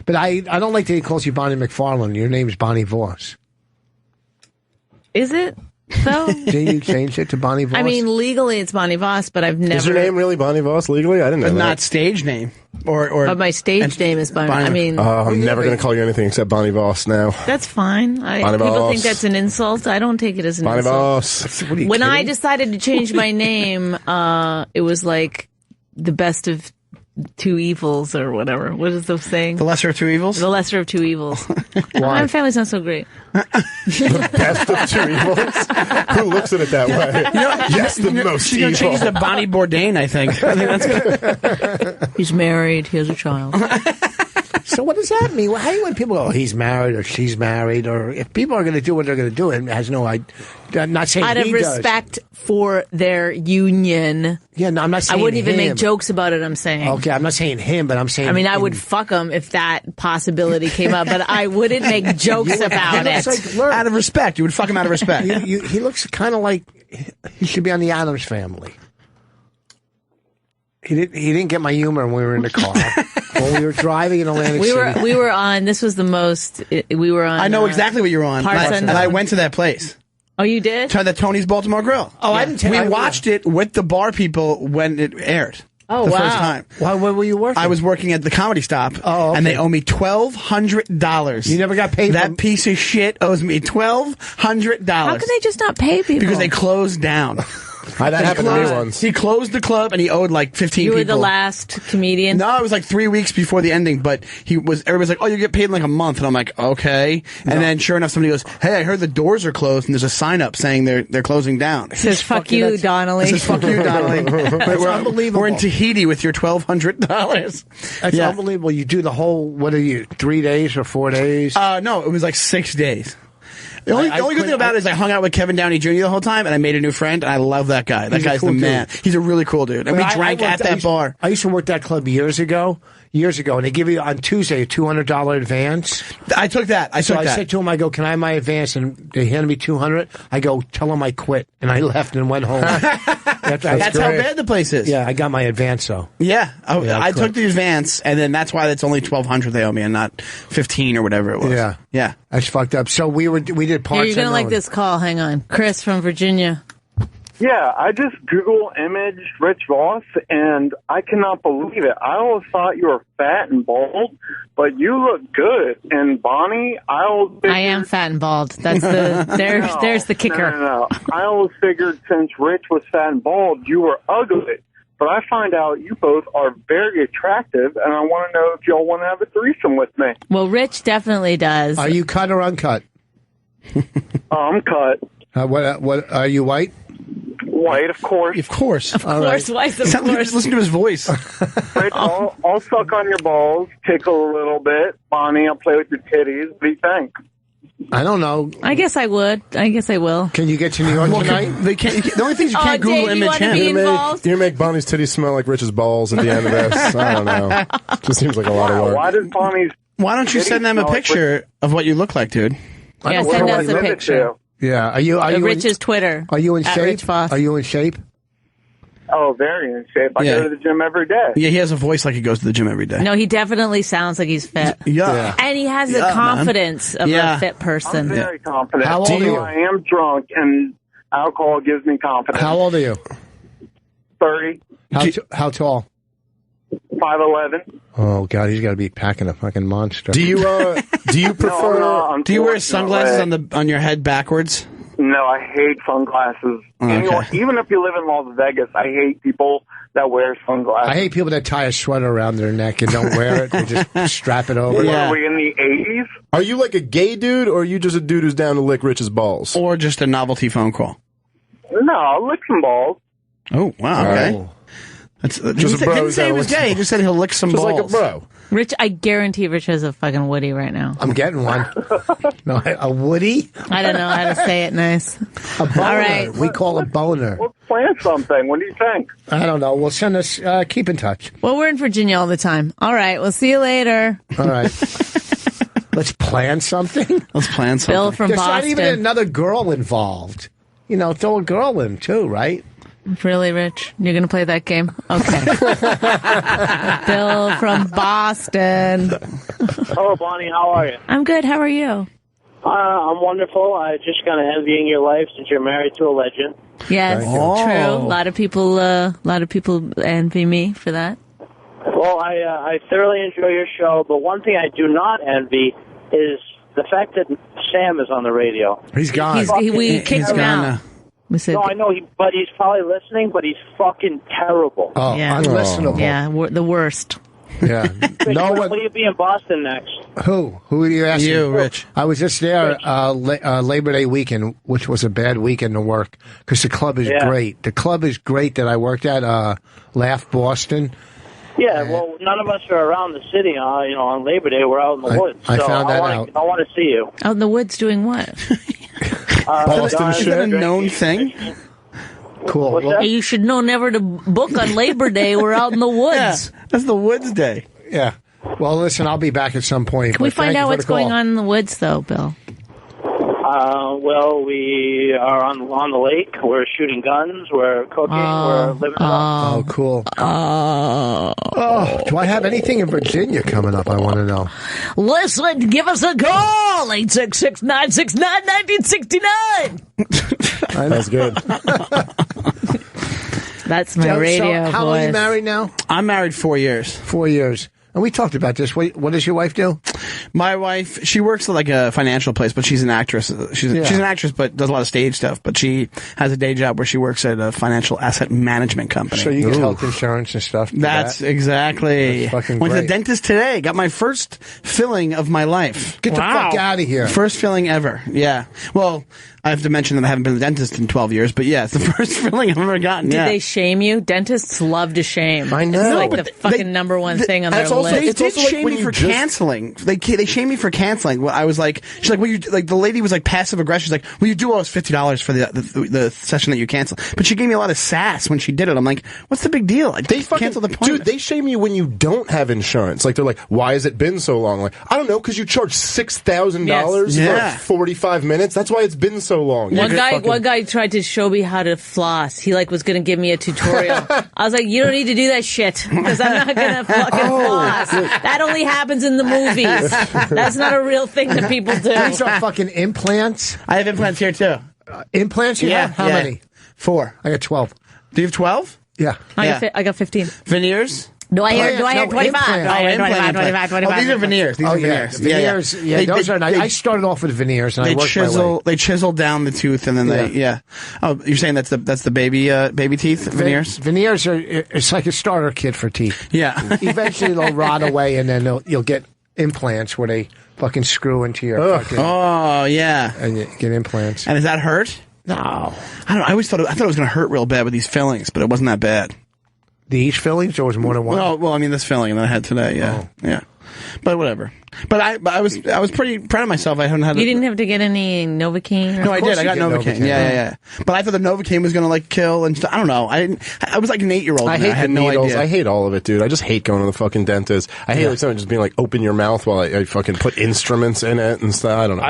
But I don't like that he calls you Bonnie McFarlane. Your name's Bonnie Vos. Is it? So? Didn't you change it to Bonnie Vos? I mean, legally it's Bonnie Vos, but I've never... Is your name really Bonnie Vos legally? I didn't know But that. not stage name. But my stage name is Bonnie. I mean... I'm never going to call you anything except Bonnie Vos now. That's fine. Bonnie people Vos. think that's an insult. I don't take it as an Bonnie insult. Vos. When I decided to change my name, it was like the best of two evils or whatever. What is the saying? The lesser of two evils? The lesser of two evils. My family's not so great. The best of two evils? Who looks at it that way? Yes, the most She's going to change to Bonnie Bourdain, I think. I think that's good. He's married. He has a child. So what does that mean? How do you when people go, he's married or she's married, or if people are going to do what they're going to do, it has no idea. I'm not saying out of respect for their union. Yeah, no, I'm not saying I wouldn't even him. make jokes about it. I'm saying. Okay, I'm not saying him, but I'm saying. I mean, I would fuck him if that possibility came up, but I wouldn't make jokes about it. Like, out of respect, you would fuck him out of respect. He looks kind of like he should be on the Addams Family. He didn't get my humor when we were in the car. When we were driving in Atlantic City. We were on. This was the most. We were on. I know exactly what you were on. And I went to that place. Oh, you did? To the Tony's Baltimore Grill. Oh, I didn't. We watched it with the bar people when it aired. Oh, the wow. first time. Why? Where were you working? I was working at the Comedy Stop. Oh, okay. And they owe me $1,200. You never got paid. That piece of shit owes me $1,200. How can they just not pay people? Because they closed down. That happened to me once. He closed the club and he owed like 15 You people. were the last comedian? No, it was like 3 weeks before the ending, but everybody's like, oh, you get paid in like a month. And I'm like, okay. And then sure enough, somebody goes, hey, I heard the doors are closed and there's a sign up saying they're closing down. It says, fuck you, Donnelly. It says, fuck you, Donnelly. That's unbelievable. We're in Tahiti with your $1,200. That's unbelievable. You do the whole, what are you, 3 days or 4 days? No, it was like 6 days. The only good thing about it is I hung out with Kevin Downey Jr. the whole time, and I made a new friend, and I love that guy. That guy's the man. He's a really cool dude. And we drank at that bar. I used to work that club years ago, and they give you on Tuesday a $200 advance. I took that. I said to him, I go, can I have my advance? And they handed me $200. I go, tell them I quit. And I left and went home. That's how bad the place is. Yeah, I got my advance, though. Yeah. I took the advance, and then that's why it's only $1,200 they owe me and not $15 or whatever it was. Yeah. Yeah. That's fucked up. So we did parts. You're going to like this call. Hang on. Chris from Virginia. Yeah, I just Google imaged Rich Voss, and I cannot believe it. I always thought you were fat and bald, but you look good. And Bonnie, I am fat and bald. That's the there's the kicker. No. I always figured since Rich was fat and bald, you were ugly. But I find out you both are very attractive, and I want to know if y'all want to have a threesome with me. Well, Rich definitely does. Are you cut or uncut? I'm cut. What are you white? White, of course. Of course. Of course, white, of course. Listen to his voice. Rich, I'll suck on your balls, tickle a little bit. Bonnie, I'll play with your titties. What do you think? I don't know. I guess I would. I guess I will. Can you get to New York tonight? The only thing is you can't Google Dave, image him. You make Bonnie's titties smell like Rich's balls at the end of this. I don't know. Just seems like a lot of work. Why does Bonnie's Why don't you send them a picture of what you look like, dude? Yeah, send us a picture. Yeah. Are you Rich's Twitter. Are you in shape? Rich Voss. Are you in shape? Oh, very in shape. I go to the gym every day. Yeah, he has a voice like he goes to the gym every day. No, he definitely sounds like he's fit. Yeah. And he has the confidence of a fit person. I'm very confident. How old are you? I am drunk, and alcohol gives me confidence. How old are you? 30. How tall? 5'11". Oh God, he's got to be packing a fucking monster. Do you prefer? No, do you wear sunglasses on your head backwards? No, I hate sunglasses. Okay. Even if you live in Las Vegas, I hate people that wear sunglasses. I hate people that tie a sweater around their neck and don't wear it. They just strap it over. Are we in the 80s? Are you like a gay dude, or are you just a dude who's down to lick Rich's balls? Or just a novelty phone call? No, I'll lick some balls. Oh, wow, okay. Oh. That's just he didn't say he was gay. He just said he'll lick some balls. Just like a bro. Rich, I guarantee Rich has a fucking Woody right now. I'm getting one. No, a Woody? I don't know how to say it nice. A boner. All right. We call it boner. Let's plan something. What do you think? I don't know. Well, send us, keep in touch. Well, we're in Virginia all the time. All right. We'll see you later. All right. Let's plan something. Let's plan something. Bill from There's Boston. not even another girl involved. You know, throw a girl in too, right? Really, Rich? You're going to play that game? Okay. Bill from Boston. Hello, Bonnie. How are you? I'm good. How are you? I'm wonderful. I just kind of envying your life since you're married to a legend. Yes, true. A lot of people envy me for that. Well, I thoroughly enjoy your show, but one thing I do not envy is the fact that Sam is on the radio. He's gone. We kicked him out. We said, no, I know, but he's probably listening, but he's fucking terrible. Oh, yeah. Unlistenable. Yeah, the worst. Yeah. Will you be in Boston next? Who are you asking? You, Rich. I was just there Labor Day weekend, which was a bad weekend to work because the club is great. The club is great that I worked at, Laugh Boston. Yeah, well, none of us are around the city, on Labor Day. We're out in the woods. I found that out. I want to see you. Out in the woods doing what? Boston shit. Is that a known thing? Cool. Well, you should know never to book on Labor Day. We're out in the woods. Yeah, that's the Woods Day. Yeah. Well, listen, I'll be back at some point. Can we find out what's going on in the woods, though, Bill? Well, we are on the lake. We're shooting guns. We're cooking. We're living it up. Oh, cool. Do I have anything in Virginia coming up? I want to know. Listen, give us a call. 866-969-1969. That's good. That's my radio How long are you married now? I'm married 4 years. 4 years. And we talked about this. What does your wife do? My wife, she works at like a financial place, but she's an actress. She's an actress, but does a lot of stage stuff. But she has a day job where she works at a financial asset management company. So you get health insurance and stuff. That's exactly. That's fucking Went to great. the dentist today. Got my first filling of my life. Get the fuck out of here. First filling ever. Yeah. Well, I have to mention that I haven't been to the dentist in 12 years, but yeah, it's the first filling I've ever gotten. Did they shame you? Dentists love to shame. I know. It's like but the fucking number one thing on their list. They did shame me for canceling. They shamed me for canceling. Well, I was like, she's like, well, you like the lady was like passive aggressive. She's like, well, you do owe us $50 for the session that you canceled. But she gave me a lot of sass when she did it. I'm like, what's the big deal? Like, they cancel the appointment. Dude, they shame you when you don't have insurance. Like, they're like, why has it been so long? Like, I don't know, because you charge $6,000 for 45 minutes. That's why it's been so long. One guy tried to show me how to floss. He like was going to give me a tutorial. I was like, you don't need to do that shit because I'm not going to fucking floss. That only happens in the movies. That's not a real thing that people do. These are fucking implants. I have implants here too. Implants? Yeah. How many? 4. I got 12. Do you have 12? Yeah. I got 15. Veneers? Do I hear 25? implants. Do I hear 25, 25, 25? Oh, these are veneers. These are veneers. Veneers. Yeah, those are nice. I started off with veneers, and I worked my way. They chisel down the tooth, and then Oh, you're saying that's the baby teeth veneers? Veneers are. It's like a starter kit for teeth. Yeah. Eventually they'll rot away, and then you'll get implants where they fucking screw into your fucking. Oh yeah. And you get implants. And does that hurt? No. I don't know. I always thought it was going to hurt real bad with these fillings, but it wasn't that bad. These fillings, or was more than one? Well, I mean this filling that I had today, yeah. But whatever. But I was pretty proud of myself. I hadn't had. You didn't have to get any Novocaine? No, I did. I got Novocaine. Yeah. But I thought the Novocaine was going to like kill and stuff. I don't know. I was like an 8-year-old. I hate had the no needles. idea. I hate all of it, dude. I just hate going to the fucking dentist. I hate like someone just being like, open your mouth while I fucking put instruments in it and stuff. I don't know.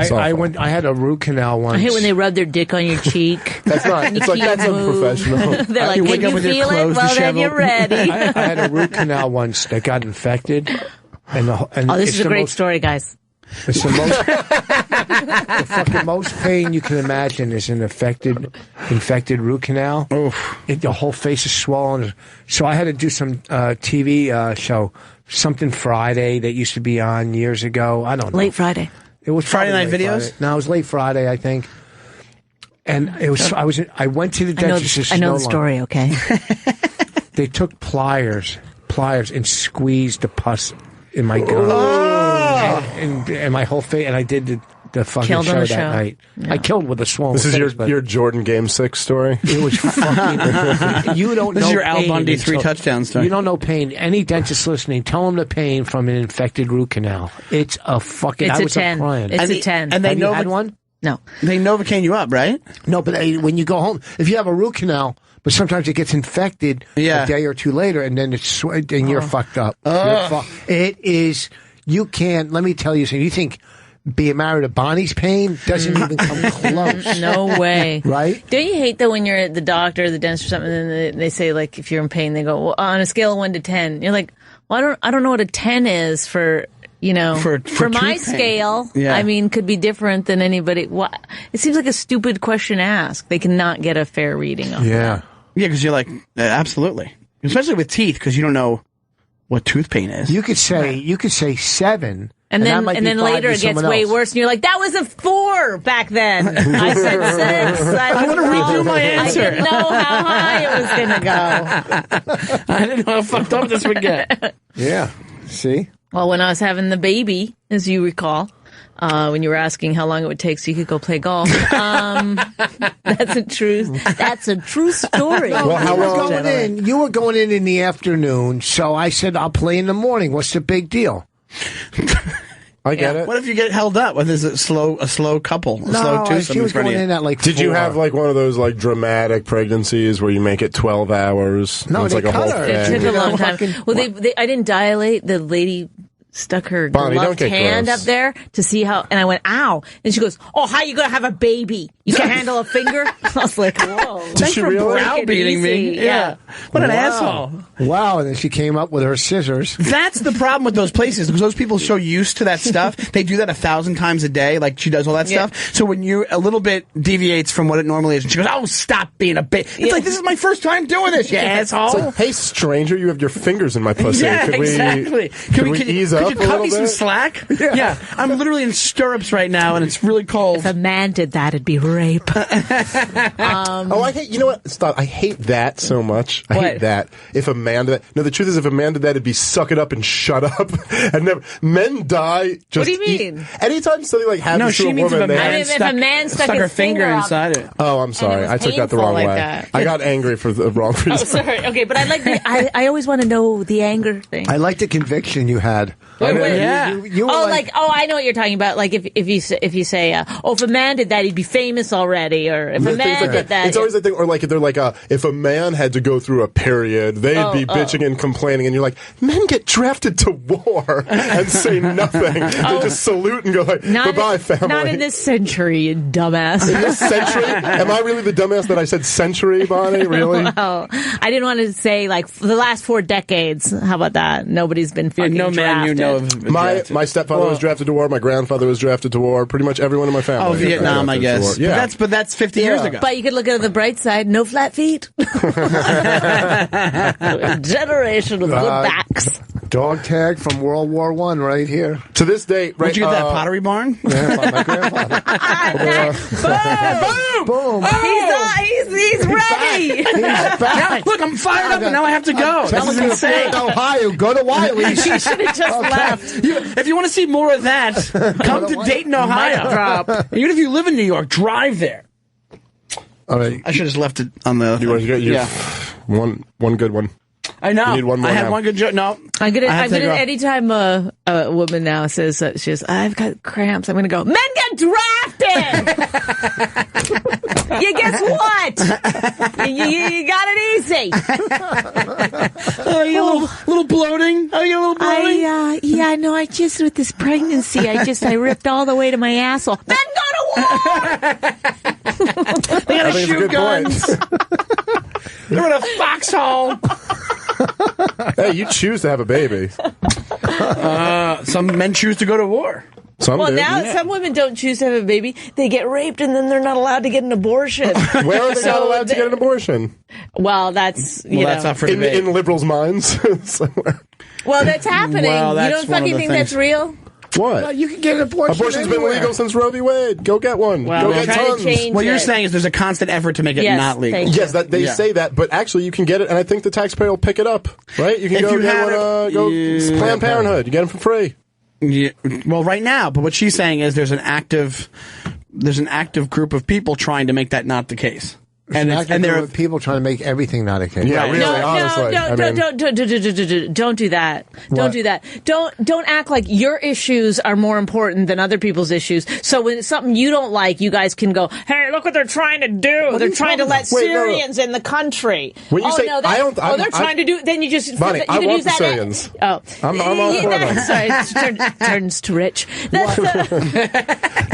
I had a root canal once. I hate when they rub their dick on your cheek. That's not. It's like that's unprofessional. They're like, can you feel it? Well, then you're ready. I had a root canal once that got infected. This is a great story, guys. It's the fucking most pain you can imagine is an infected root canal. The whole face is swollen. So I had to do some TV show, something Friday that used to be on years ago. I don't know. Late Friday. It was Friday Night Videos? Friday. No, it was late Friday, I think. And it was. I went to the dentist. I know the story. Okay. They took pliers, and squeezed the pus in my gum and my whole face, and I did the fucking Killed show on the that show. night. Yeah. I killed with a swollen This is face, your Jordan Game 6 story? It was fucking... You don't know This is your Al pain Bundy 3 touchdown story. You don't know pain. Any dentist listening, tell them the pain from an infected root canal. It's a fucking... It's I a was 10. crying. It's a 10. And they Have you had one? No. They Novocaine you up, right? No, but when you go home, if you have a root canal, but sometimes it gets infected a day or two later, and then and you're fucked up. It is... You can't... Let me tell you something. You think being married to Bonnie's pain doesn't even come close. No way. Right? Don't you hate that when you're at the doctor or the dentist or something, and they say, like, if you're in pain, they go, well, on a scale of 1 to 10. You're like, well, I don't know what a 10 is for... You know, for my scale, I mean, could be different than anybody. It seems like a stupid question to ask. They cannot get a fair reading of that. Yeah, because you're like, absolutely. Especially with teeth, because you don't know what tooth pain is. You could say 7. And then later it gets way worse, and you're like, that was a 4 back then. I said 6. I want to redo my answer. I didn't know how high it was going to go. I didn't know how fucked up this would get. Yeah. See? Well, when I was having the baby, as you recall, when you were asking how long it would take so you could go play golf, that's a true story. Well, you were going in the afternoon, so I said, I'll play in the morning. What's the big deal? I get it. What if you get held up? What is it? A slow couple? Slow twosome? She was going in at like 4. Did you have like one of those like dramatic pregnancies where you make it 12 hours? No, it's they like a whole cut her. thing? It took a long time. Well, I didn't dilate. The lady stuck her Bonnie, gloved don't get hand gross. up there to see how, and I went, ow. And she goes, oh, how you gonna have a baby? You can handle a finger? I was like, whoa. Thanks for browbeating me. Yeah. What an asshole. Wow, and then she came up with her scissors. That's the problem with those places, because those people are so used to that stuff. They do that 1,000 times a day, like she does all that stuff. So when you a little bit deviates from what it normally is, and she goes, oh, stop being a bitch. It's like, this is my first time doing this, you asshole. It's like, hey, stranger, you have your fingers in my pussy. Yeah, exactly. Can we ease up up Could you cut me some slack? Yeah. I'm literally in stirrups right now, and it's really cold. If a man did that, it'd be rape. I hate. You know what? Stop. I hate that so much. I hate that. If a man did that. No, the truth is, if a man did that, it'd be suck it up and shut up. And never. Men die. Just what do you mean? Anytime something like happens to a woman, if a man stuck her finger inside it. Oh, I'm sorry. I took that the wrong way. I got angry for the wrong reason. Oh, sorry. Okay, but I always want to know the anger thing. I like the conviction you had. Wait. You were I know what you're talking about. Like if you say, if a man did that, he'd be famous already, or if a man did that. It's always the thing, or like if they're like, if a man had to go through a period, they'd be bitching and complaining, and you're like, men get drafted to war and say nothing. They just salute and go like, bye-bye, family. Not in this century, you dumbass. In this century? Am I really the dumbass that I said century, Bonnie? Really? Well, I didn't want to say like the last 4 decades. How about that? Nobody's been fucking no man you know of my stepfather was drafted to war. My grandfather was drafted to war. Pretty much everyone in my family. Oh, Vietnam, I guess. Yeah. But that's 50 years ago. But you could look at the bright side. No flat feet. Generation of good backs. Dog tag from World War I right here. To this day, Where'd you get that, Pottery Barn? Yeah, by my grandfather. Boom! He's ready. He's back. Now, look, I'm fired up, and now I have to go. This is insane. Ohio, go to Wiley's. He should have just left. If you want to see more of that, come to Dayton, Ohio. Even if you live in New York, drive there. All right. I should have just left it on the. You want to get one good one. I know. You need one more I have now. one good joke. No, I'm gonna. Anytime a woman now says she goes, I've got cramps, I'm gonna go. Men get drafted. You guess what? You got it easy. Oh, you little bloating. Oh, you a little bloating. Yeah, no. I just with this pregnancy, I ripped all the way to my asshole. Men go to war. They gotta shoot guns. They're in a foxhole. Hey, you choose to have a baby. Some men choose to go to war. Some women don't choose to have a baby. They get raped and then they're not allowed to get an abortion. Where are they not allowed to get an abortion? Well, that's that's not for debate. In liberals' minds somewhere. Well, that's happening. You don't fucking think that's real? What? Well, you can get an abortion. Abortion's been legal since Roe v. Wade. Go get one. Well, go get tons. What you're saying is there's a constant effort to make it not legal. Yes, they say that, but actually you can get it, and I think the taxpayer will pick it up. Right? You can go Planned Parenthood. You get them for free. Yeah. Well, right now, but what she's saying is there's an active group of people trying to make that not the case. And there are people trying to make everything not a case. Yeah, really, honestly. Don't do that. Don't do that. Don't act like your issues are more important than other people's issues. So when it's something you don't like, you guys can go, hey, look what they're trying to do. They're trying to let Syrians in the country. When you say, they're trying to do, then you just, Bonnie, you I can want use the that. Syrians. I'm all for them. Sorry, it turns to rich.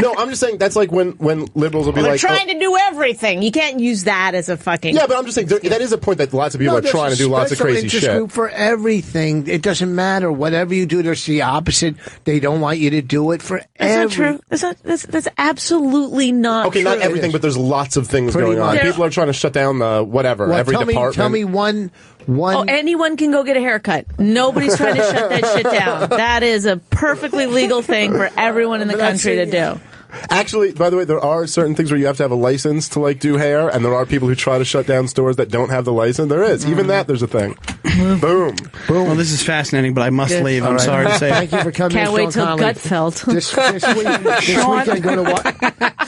No, I'm just saying that's like when liberals will be they're like, trying to do everything. You can't use that as a fucking. Yeah, but I'm just saying that is a point that lots of people are trying to do lots of crazy shit. Group for everything. It doesn't matter. Whatever you do, there's the opposite. They don't want you to do it for everything. That's not true. That's absolutely not true. Okay, not everything, but there's lots of things going on. People are trying to shut down every department. Tell me one. Oh, anyone can go get a haircut. Nobody's trying to shut that shit down. That is a perfectly legal thing for everyone in the country to do. Actually, by the way, there are certain things where you have to have a license to do hair, and there are people who try to shut down stores that don't have the license. There is. Even that, there's a thing. Boom. Well, this is fascinating, but I must leave. I'm sorry to say. Thank you for coming. Can't wait till Gutfeld. This weekend, go to what?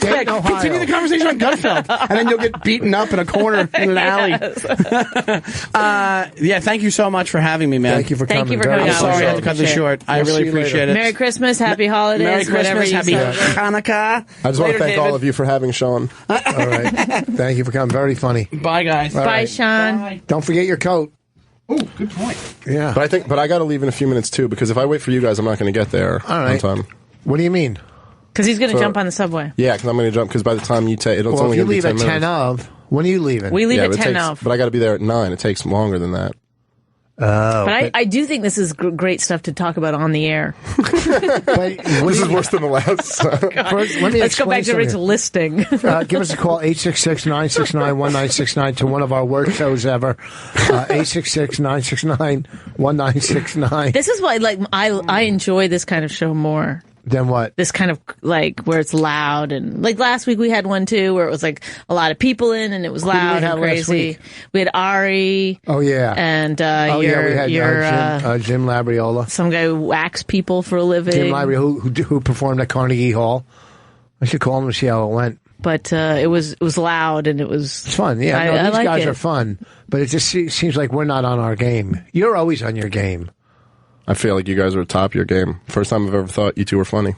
Continue the conversation on Gutfeld, and then you'll get beaten up in a corner in an alley. Thank you so much for having me, man. Thank you for coming. Thank you for coming. I'm sorry I had to cut this short. I really appreciate it. Merry Christmas, Happy Holidays, Merry Christmas, Happy Hanukkah. I just want to thank all of you for having Sean. All right. Thank you for coming. Very funny. Bye, guys. Bye, Sean. Bye. Don't forget your coat. Oh, good point. Yeah. But I got to leave in a few minutes too, because if I wait for you guys, I'm not going to get there on time. What do you mean? Because he's going to jump on the subway. Yeah, because I'm going to jump. Because by the time you take, it's only going to be 10 minutes. If you leave at 10 of, when are you leaving? We leave at 10 of. But I got to be there at 9. It takes longer than that. But I do think this is great stuff to talk about on the air. This is worse than the last. First, let's go back to Rich listing. Give us a call, 866-969-1969, to one of our worst shows ever. 866-969-1969. This is why, I enjoy this kind of show more. Then what? This kind of, where it's loud. And, last week we had one, too, where it was, a lot of people in, and it was loud and crazy. We had Ari. Oh, yeah. And, we had Jim Labriola. Some guy who whacks people for a living. Jim Labriola, who performed at Carnegie Hall. I should call him and see how it went. But it was loud, and it's fun. Yeah, these guys are fun. But it just seems like we're not on our game. You're always on your game. I feel like you guys are atop your game. First time I've ever thought you two were funny.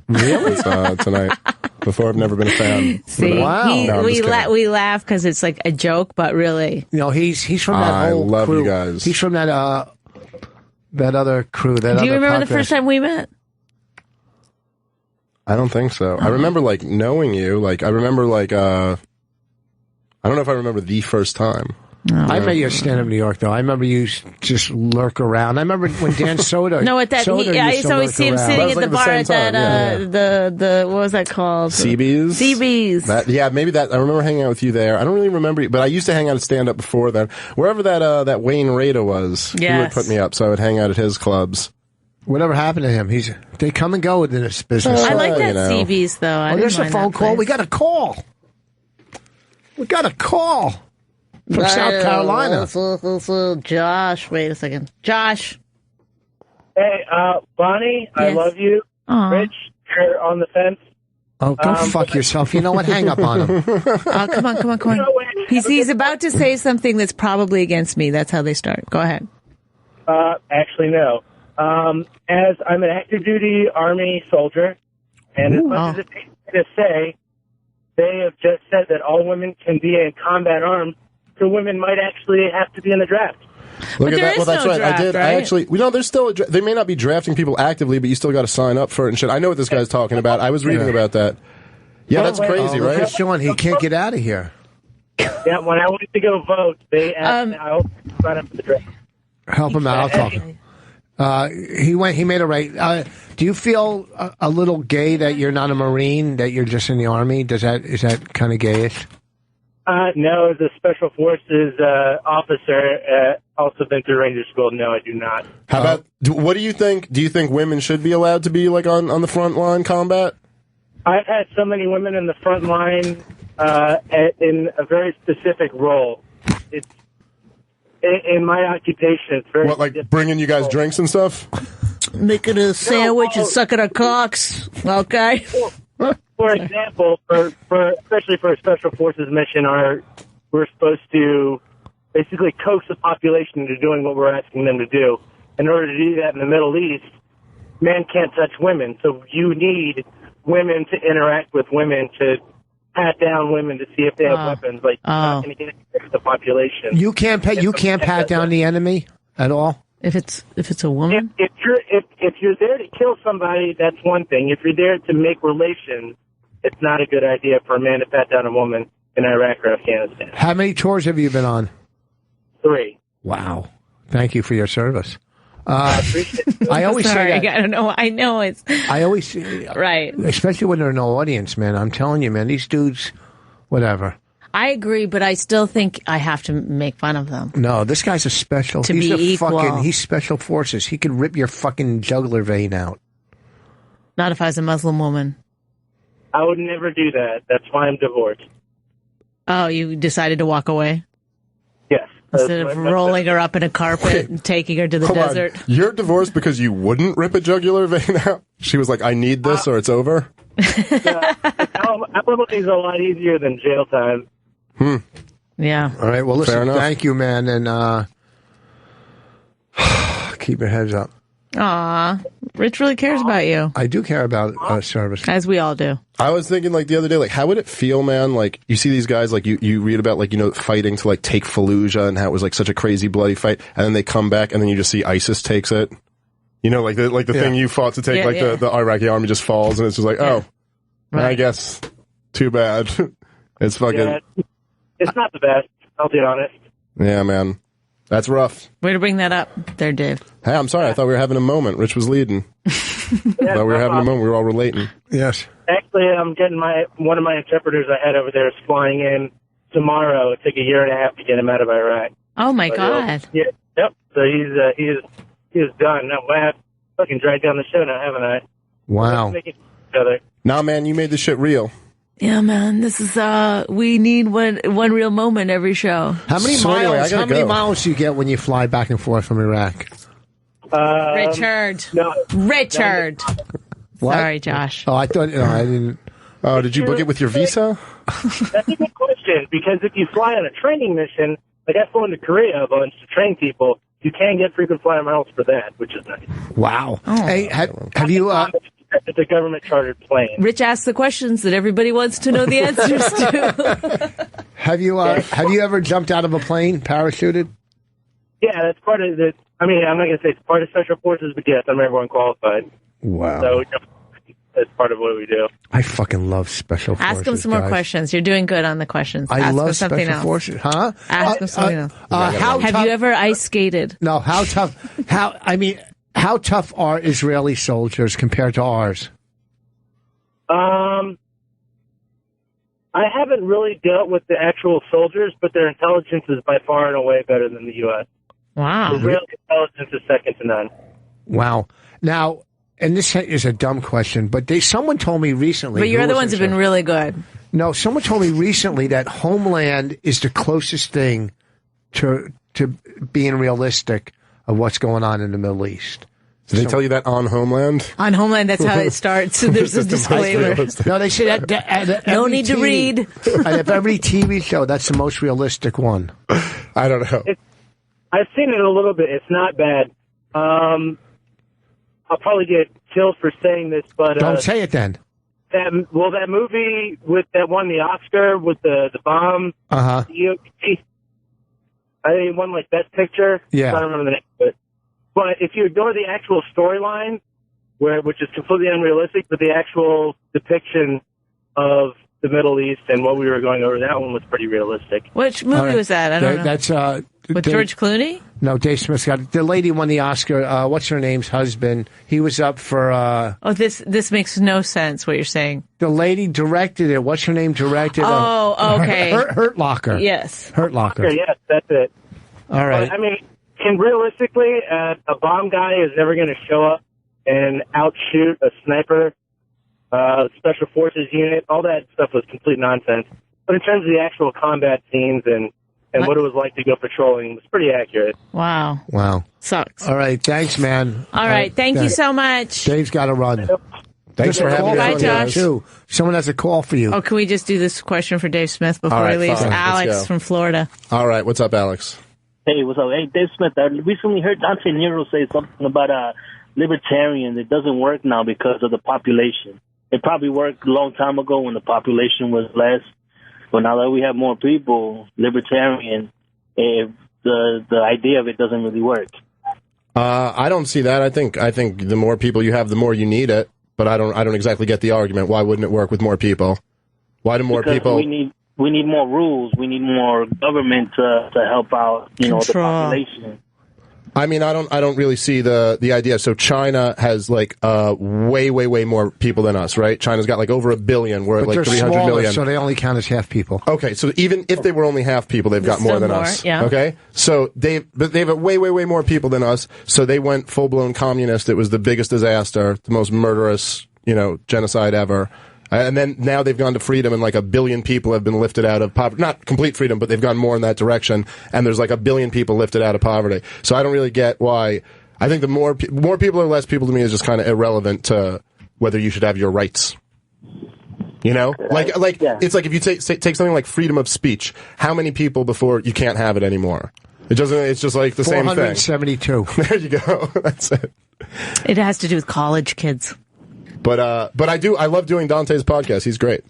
Really? Tonight. Before, I've never been a fan. See, wow. We laugh because it's like a joke, but really. He's from that whole crew. I love you guys. He's from that other crew. Do you remember the first time we met? I don't think so. I remember, knowing you. I remember, I don't know if I remember the first time. I met you at Stand Up New York, though. I remember you just lurk around. I remember when Dan Soda. No, at that. I used to always see him sitting at the bar at that. The what was that called? CB's. Maybe that. I remember hanging out with you there. I don't really remember, but I used to hang out at Stand Up before then. Wherever that Wayne Rada was, he would put me up, so I would hang out at his clubs. Whatever happened to him? They come and go within this business. I like that CB's though. There's a phone call. We got a call. From South Carolina. Josh, wait a second. Josh. Hey, Bonnie, yes. I love you. Aww. Rich, you're on the fence. Oh, go fuck yourself. You know what? Hang up on him. Oh, come on. He's about to say something that's probably against me. That's how they start. Go ahead. Actually, no. As I'm an active duty Army soldier, and as much as it pains me to say, they have just said that all women can be in combat arms. So women might actually have to be in the draft. Look at that. Well, that's right. I did. Right? I actually, there's still, they may not be drafting people actively, but you still got to sign up for it and shit. I know what this guy's talking about. I was reading about that. Yeah, that's crazy, right? Look at Sean. He can't get out of here. Yeah, when I went to go vote, they asked me, I'll sign up for the draft. Help him out. I'll talk. He made it right. Do you feel a little gay that you're not a Marine, that you're just in the Army? Is that kind of gayish? No, as a Special Forces officer, also been through Ranger School. No, I do not. How about, what do you think? Do you think women should be allowed to be on the front line combat? I've had so many women in the front line in a very specific role. It's in my occupation. It's very bringing you guys drinks and stuff? Making a sandwich and sucking our cocks. Okay. For example, especially for a Special Forces mission, we're supposed to basically coax the population into doing what we're asking them to do. In order to do that in the Middle East, men can't touch women, so you need women to interact with women, to pat down women to see if they have weapons. You're not going to get the population. You can't pat down the enemy at all. If it's a woman, if you're there to kill somebody, that's one thing. If you're there to make relations, it's not a good idea for a man to pat down a woman in Iraq or Afghanistan. How many tours have you been on? 3. Wow. Thank you for your service. I always say that. I don't know. I know it's. I always say, right. Especially when there's no audience, man. I'm telling you, man. These dudes, whatever. I agree, but I still think I have to make fun of them. No, this guy's a special. He's equal. He's Special Forces. He could rip your fucking jugular vein out. Not if I was a Muslim woman. I would never do that. That's why I'm divorced. Oh, you decided to walk away? Yes. Instead of rolling her up in a carpet and taking her to the desert. You're divorced because you wouldn't rip a jugular vein out? She was like, I need this or it's over? Alimony is a lot easier than jail time. Yeah. All right. Well, listen, thank you, man. And keep your heads up. Aw. Rich really cares about you. I do care about service. As we all do. I was thinking, the other day, how would it feel, man? You see these guys, you read about, fighting to, take Fallujah and how it was, such a crazy, bloody fight. And then they come back and then you just see ISIS takes it. You know, the thing you fought to take, the Iraqi army just falls and it's just right. I guess, too bad. It's fucking... Yeah, it's not the best, I'll be honest. Yeah, man. That's rough. Way to bring that up there, Dave. Hey, I'm sorry. I thought we were having a moment. Rich was leading. I thought we were having a moment. We were all relating. Yes. Actually, I'm getting one of my interpreters I had over there is flying in tomorrow. It took a year and a half to get him out of Iraq. Oh my God. Yeah. Yep. So he's done. Now I have fucking dragged down the show now, haven't I? Wow. Nah, man, you made this shit real. Yeah, man. This is we need one real moment every show. How many miles? How many miles do you get when you fly back and forth from Iraq? Richard. No. Richard. What? Sorry, Josh. Oh, I thought I didn't. Oh, did you book it with your visa? That's a good question, because if you fly on a training mission, like I flew into Korea a bunch to train people, you can get frequent flyer miles for that, which is nice. Wow. Oh. Hey, have you? It's a government chartered plane. Rich asks the questions that everybody wants to know the answers to. Have you ever jumped out of a plane, parachuted? Yeah, that's part of the. I mean, I'm not going to say it's part of special forces, but yes, I'm everyone qualified. Wow. So that's part of what we do. I fucking love special forces. Ask him some more questions. You're doing good on the questions. I Ask love him something special else. forces. Huh? Ask him something else. Have you ever ice skated? No. How tough? How tough are Israeli soldiers compared to ours? I haven't really dealt with the actual soldiers, but their intelligence is by far and away better than the U.S. Wow. Israeli intelligence is second to none. Wow. Now, and this is a dumb question, but someone told me recently. But your other ones have been really good. No, someone told me recently that Homeland is the closest thing to being realistic of what's going on in the Middle East. Did they tell you that on Homeland? On Homeland, that's how it starts. So there's a disclaimer. No, they say that no need to read. At every TV show, that's the most realistic one. I don't know. I've seen it a little bit. It's not bad. I'll probably get killed for saying this, but don't say it then. That movie with that won the Oscar with the bomb. I think it won like Best Picture. Yeah, I don't remember the name of it. But if you ignore the actual storyline, which is completely unrealistic, but the actual depiction of the Middle East and what we were going over, that one was pretty realistic. Which movie was that? I don't know. That's with George Clooney? No, Dave Smith got the lady won the Oscar. What's her name's husband? He was up for. This makes no sense. What you're saying? The lady directed it. What's her name? Directed. Oh, okay. Hurt Locker. Yes. Hurt Locker. Okay, yes, that's it. All right. But, I mean, realistically, a bomb guy is never going to show up and outshoot a sniper, special forces unit. All that stuff was complete nonsense. But in terms of the actual combat scenes and what it was like to go patrolling, it was pretty accurate. Wow. Sucks. All right. Thanks, man. All right. Thank you so much. Dave's got to run. Thanks for having me. Bye, Josh. Too. Someone has a call for you. Oh, can we just do this question for Dave Smith before he leaves? Fine. Alex from Florida. All right. What's up, Alex? Hey, what's up? Hey, Dave Smith, I recently heard Dante Nero say something about libertarian. It doesn't work now because of the population. It probably worked a long time ago when the population was less. But now that we have more people, libertarian, the idea of it doesn't really work. I don't see that. I think the more people you have, the more you need it. But I don't exactly get the argument. Why wouldn't it work with more people? Why do more people? We need more rules. We need more government to help out, the population. I mean, I don't really see the idea. So China has like way more people than us, right? China's got like over 1 billion. We're at like 300 million. So they only count as half people. Okay, so even if they were only half people, they've got more than us. Yeah. Okay, so they've way more people than us. So they went full blown communist. It was the biggest disaster, the most murderous, genocide ever. And then now they've gone to freedom, and like 1 billion people have been lifted out of poverty. Not complete freedom, but they've gone more in that direction. And there's like 1 billion people lifted out of poverty. So I don't really get why. I think the more people or less people to me is just kind of irrelevant to whether you should have your rights. It's like if you take something like freedom of speech, how many people before you can't have it anymore? It doesn't. It's just like the same thing. 472. There you go. That's it. It has to do with college kids. But I love doing Dante's podcast. He's great.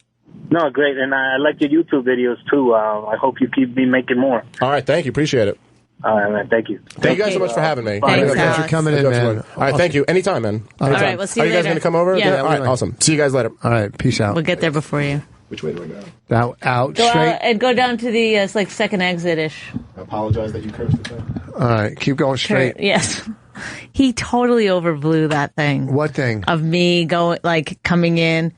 No, great. And I like your YouTube videos, too. I hope you keep making more. All right. Thank you. Appreciate it. All right, man. Thank you. Thank you guys so much for having me. Thanks for coming in, man. All right. Thank you. Anytime, man. All right. We'll see you later. Are you guys going to come over? Yeah. All right. Awesome. See you guys later. All right. Peace out. We'll get there before you. Which way do I go? Out Go straight. out and go down to the it's like second exit-ish. I apologize that you cursed at that. All right, keep going straight. Yes. He totally overblew that thing. What thing? Of me coming in.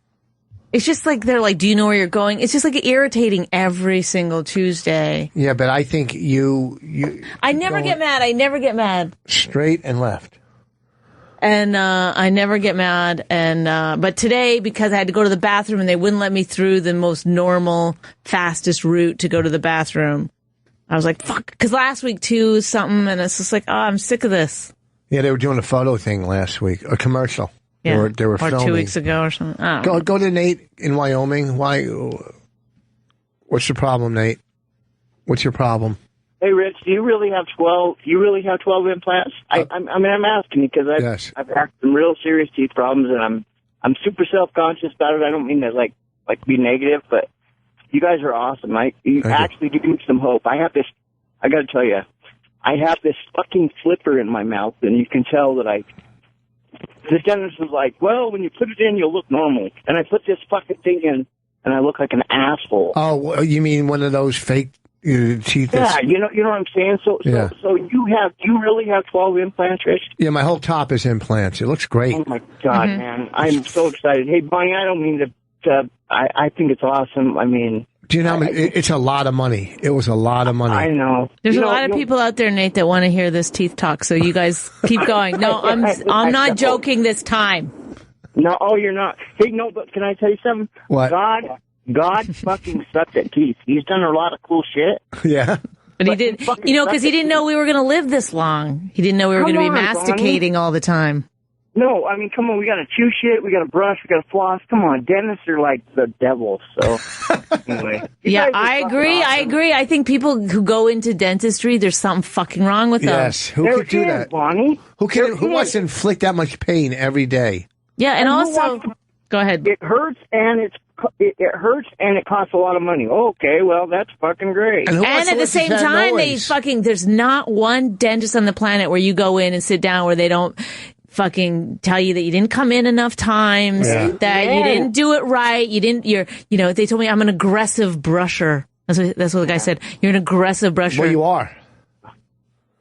It's just like they're like, do you know where you're going? It's just like irritating every single Tuesday. Yeah, but I think you I never get mad. I never get mad. Straight and left. And I never get mad. And but today, because I had to go to the bathroom and they wouldn't let me through the most normal, fastest route to go to the bathroom, I was like, fuck. Because last week, too, something, and it's just like, oh, I'm sick of this. Yeah, they were doing a photo thing last week, a commercial. Yeah. They were filming. Or 2 weeks ago or something. Go to Nate in Wyoming. Why? What's your problem, Nate? What's your problem? Hey, Rich, do you really have 12? Do you really have 12 implants? I'm asking you because I've had some real serious teeth problems, and I'm super self-conscious about it. I don't mean to like be negative, but you guys are awesome. You actually give me some hope. I got to tell you, I have this fucking flipper in my mouth, and you can tell that the dentist was like, well, when you put it in, you'll look normal. And I put this fucking thing in, and I look like an asshole. Oh, you mean one of those fake teeth? Yeah, you know what I'm saying? So you really have 12 implants, Rich? Yeah, my whole top is implants. It looks great. Oh, my God, man. I'm so excited. Hey, Bonnie, I don't mean to I think it's awesome. I mean... Do you know how many? It's a lot of money. It was a lot of money. I know. There's a lot of people out there, Nate, that want to hear this teeth talk. So you guys keep going. No, I'm not joking this time. No, you're not. Hey, no, but can I tell you something? What? God fucking sucks at teeth. He's done a lot of cool shit. Yeah. But he did, because he didn't know we were going to live this long. He didn't know we were going to be masticating all the time. No, I mean, come on, we got to chew shit, we got to brush, we got to floss. Come on, dentists are like the devil, so anyway. Yeah, I agree, awesome. I agree. I think people who go into dentistry, there's something fucking wrong with them. Yes, who could do that? Bonnie. Who wants to inflict that much pain every day? Yeah, and also, go ahead. It hurts and it hurts and it costs a lot of money. Okay, well, that's fucking great. And at the same time, there's not one dentist on the planet where you go in and sit down where they don't fucking tell you that you didn't come in enough times, that you didn't do it right, they told me I'm an aggressive brusher. That's what the guy said. You're an aggressive brusher. Well, you are.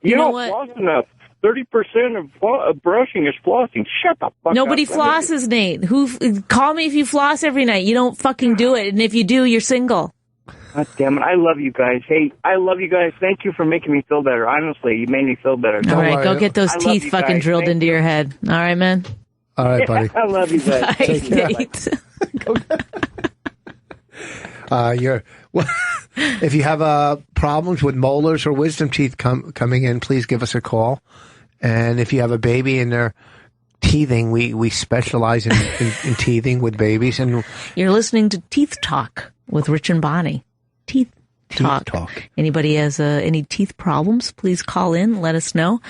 You know what? Floss enough. 30% of brushing is flossing. Shut the fuck Nobody up. flosses, Nate. Call me if you floss every night. You don't fucking do it. And if you do, you're single. God damn it. I love you guys. Hey, I love you guys. Thank you for making me feel better. Honestly, you made me feel better. All right, go get those teeth fucking drilled into your head. All right, man? All right, buddy. I love you guys. Take care. If you have problems with molars or wisdom teeth coming in, please give us a call. And if you have a baby and they're teething, we specialize in teething with babies. And you're listening to Teeth Talk with Rich and Bonnie. Teeth Talk. Anybody has any teeth problems, please call in. Let us know.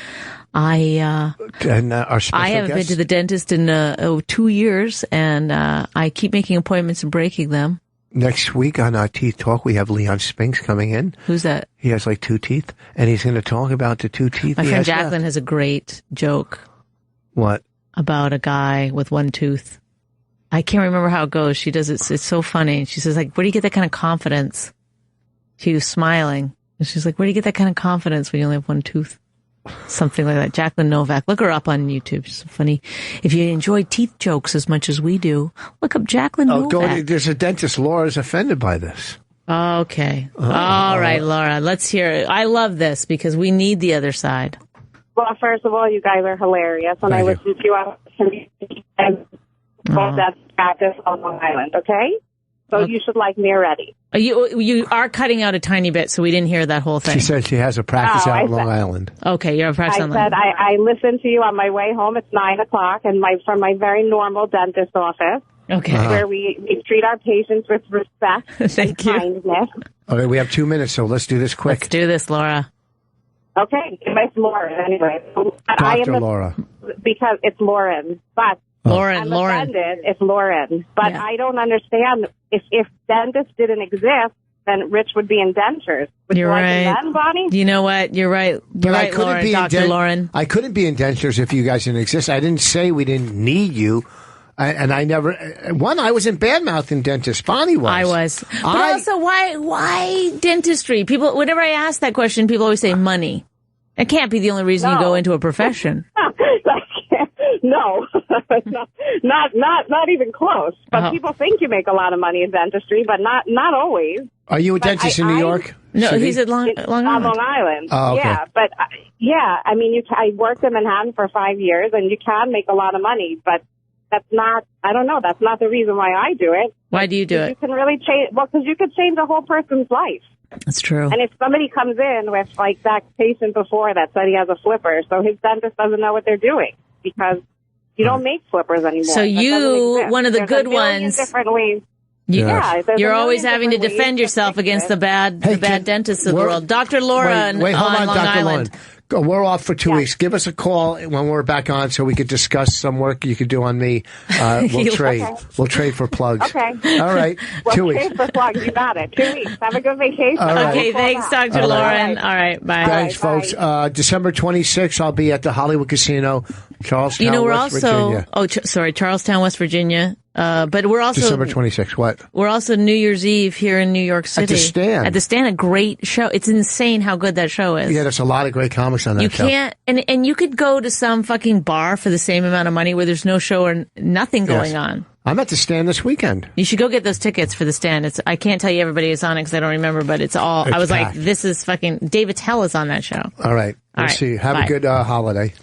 I haven't been to the dentist in 2 years, and I keep making appointments and breaking them. Next week on our Teeth Talk, we have Leon Spinks coming in. Who's that? He has like 2 teeth, and he's going to talk about the 2 teeth. My friend Jacqueline has a great joke. What? About a guy with 1 tooth. I can't remember how it goes. She does it. It's so funny. She says, like, where do you get that kind of confidence? She was smiling. And she's like, where do you get that kind of confidence when you only have 1 tooth? Something like that. Jacqueline Novak. Look her up on YouTube. She's so funny. If you enjoy teeth jokes as much as we do, look up Jacqueline Novak. There's a dentist. Laura's offended by this. Okay. All right, Laura. Let's hear it. I love this because we need the other side. Well, first of all, you guys are hilarious. When I listen to you, I'm that's practice on Long Island, okay? So you should like me already. You are cutting out a tiny bit, so we didn't hear that whole thing. She said she has a practice out on Long Island. Okay, you're a practice on Long Island. I listened to you on my way home. It's 9 o'clock, and from my very normal dentist office. Okay. Where we treat our patients with respect and kindness. Okay, we have 2 minutes, so let's do this quick. Let's do this, Laura. Okay, it's Lauren anyway. Dr. Laura. Because it's Lauren, but Lauren. Offended, it's Lauren. But I don't understand. If dentists didn't exist, then Rich would be in dentures. You're right. Then, Bonnie? You know what? You're right. You're right, Lauren. Dr. Lauren. I couldn't be in dentures if you guys didn't exist. I didn't say we didn't need you. And I never, I was in bad-mouthing dentists. Bonnie was. I was. But also, why dentistry? People, whenever I ask that question, people always say money. It can't be the only reason you go into a profession. No, not even close. But people think you make a lot of money in dentistry, but not always. Are you a dentist in New York? No, he's at Long Island. On Long Island. Oh, okay. Yeah, but I mean, I worked in Manhattan for 5 years, and you can make a lot of money, but that's not. I don't know. That's not the reason why I do it. Why do you do it? You can really change. Well, because you could change a whole person's life. That's true. And if somebody comes in with, like, that patient before that said he has a flipper, so his dentist doesn't know what they're doing because you don't make flippers anymore. So one of the good ones. Different ways. You're always having to defend yourself against the bad dentists of the world. Dr. Laura wait, hold on, Long Dr. Island. Lauren. We're off for 2 weeks. Give us a call when we're back on so we could discuss some work you could do on me. We'll trade. Okay. We'll trade for plugs. Okay. All right. 2 weeks. Trade for plugs. You got it. 2 weeks. Have a good vacation. Okay. Thanks, Dr. Lauren. All right. Bye. Thanks, folks. December 26th, I'll be at the Hollywood Casino, Charlestown, West Virginia. Charlestown, West Virginia. But we're also December 26th. What? We're also New Year's Eve here in New York City. At the Stand. A great show. It's insane how good that show is. Yeah, there's a lot of great comics on that show. You can't, and you could go to some fucking bar for the same amount of money where there's no show or nothing going on. I'm at the Stand this weekend. You should go get those tickets for the Stand. I can't tell you everybody is on it because I don't remember, but I was packed. Like, this is fucking, David Tell is on that show. All right. We'll see. Have a good holiday.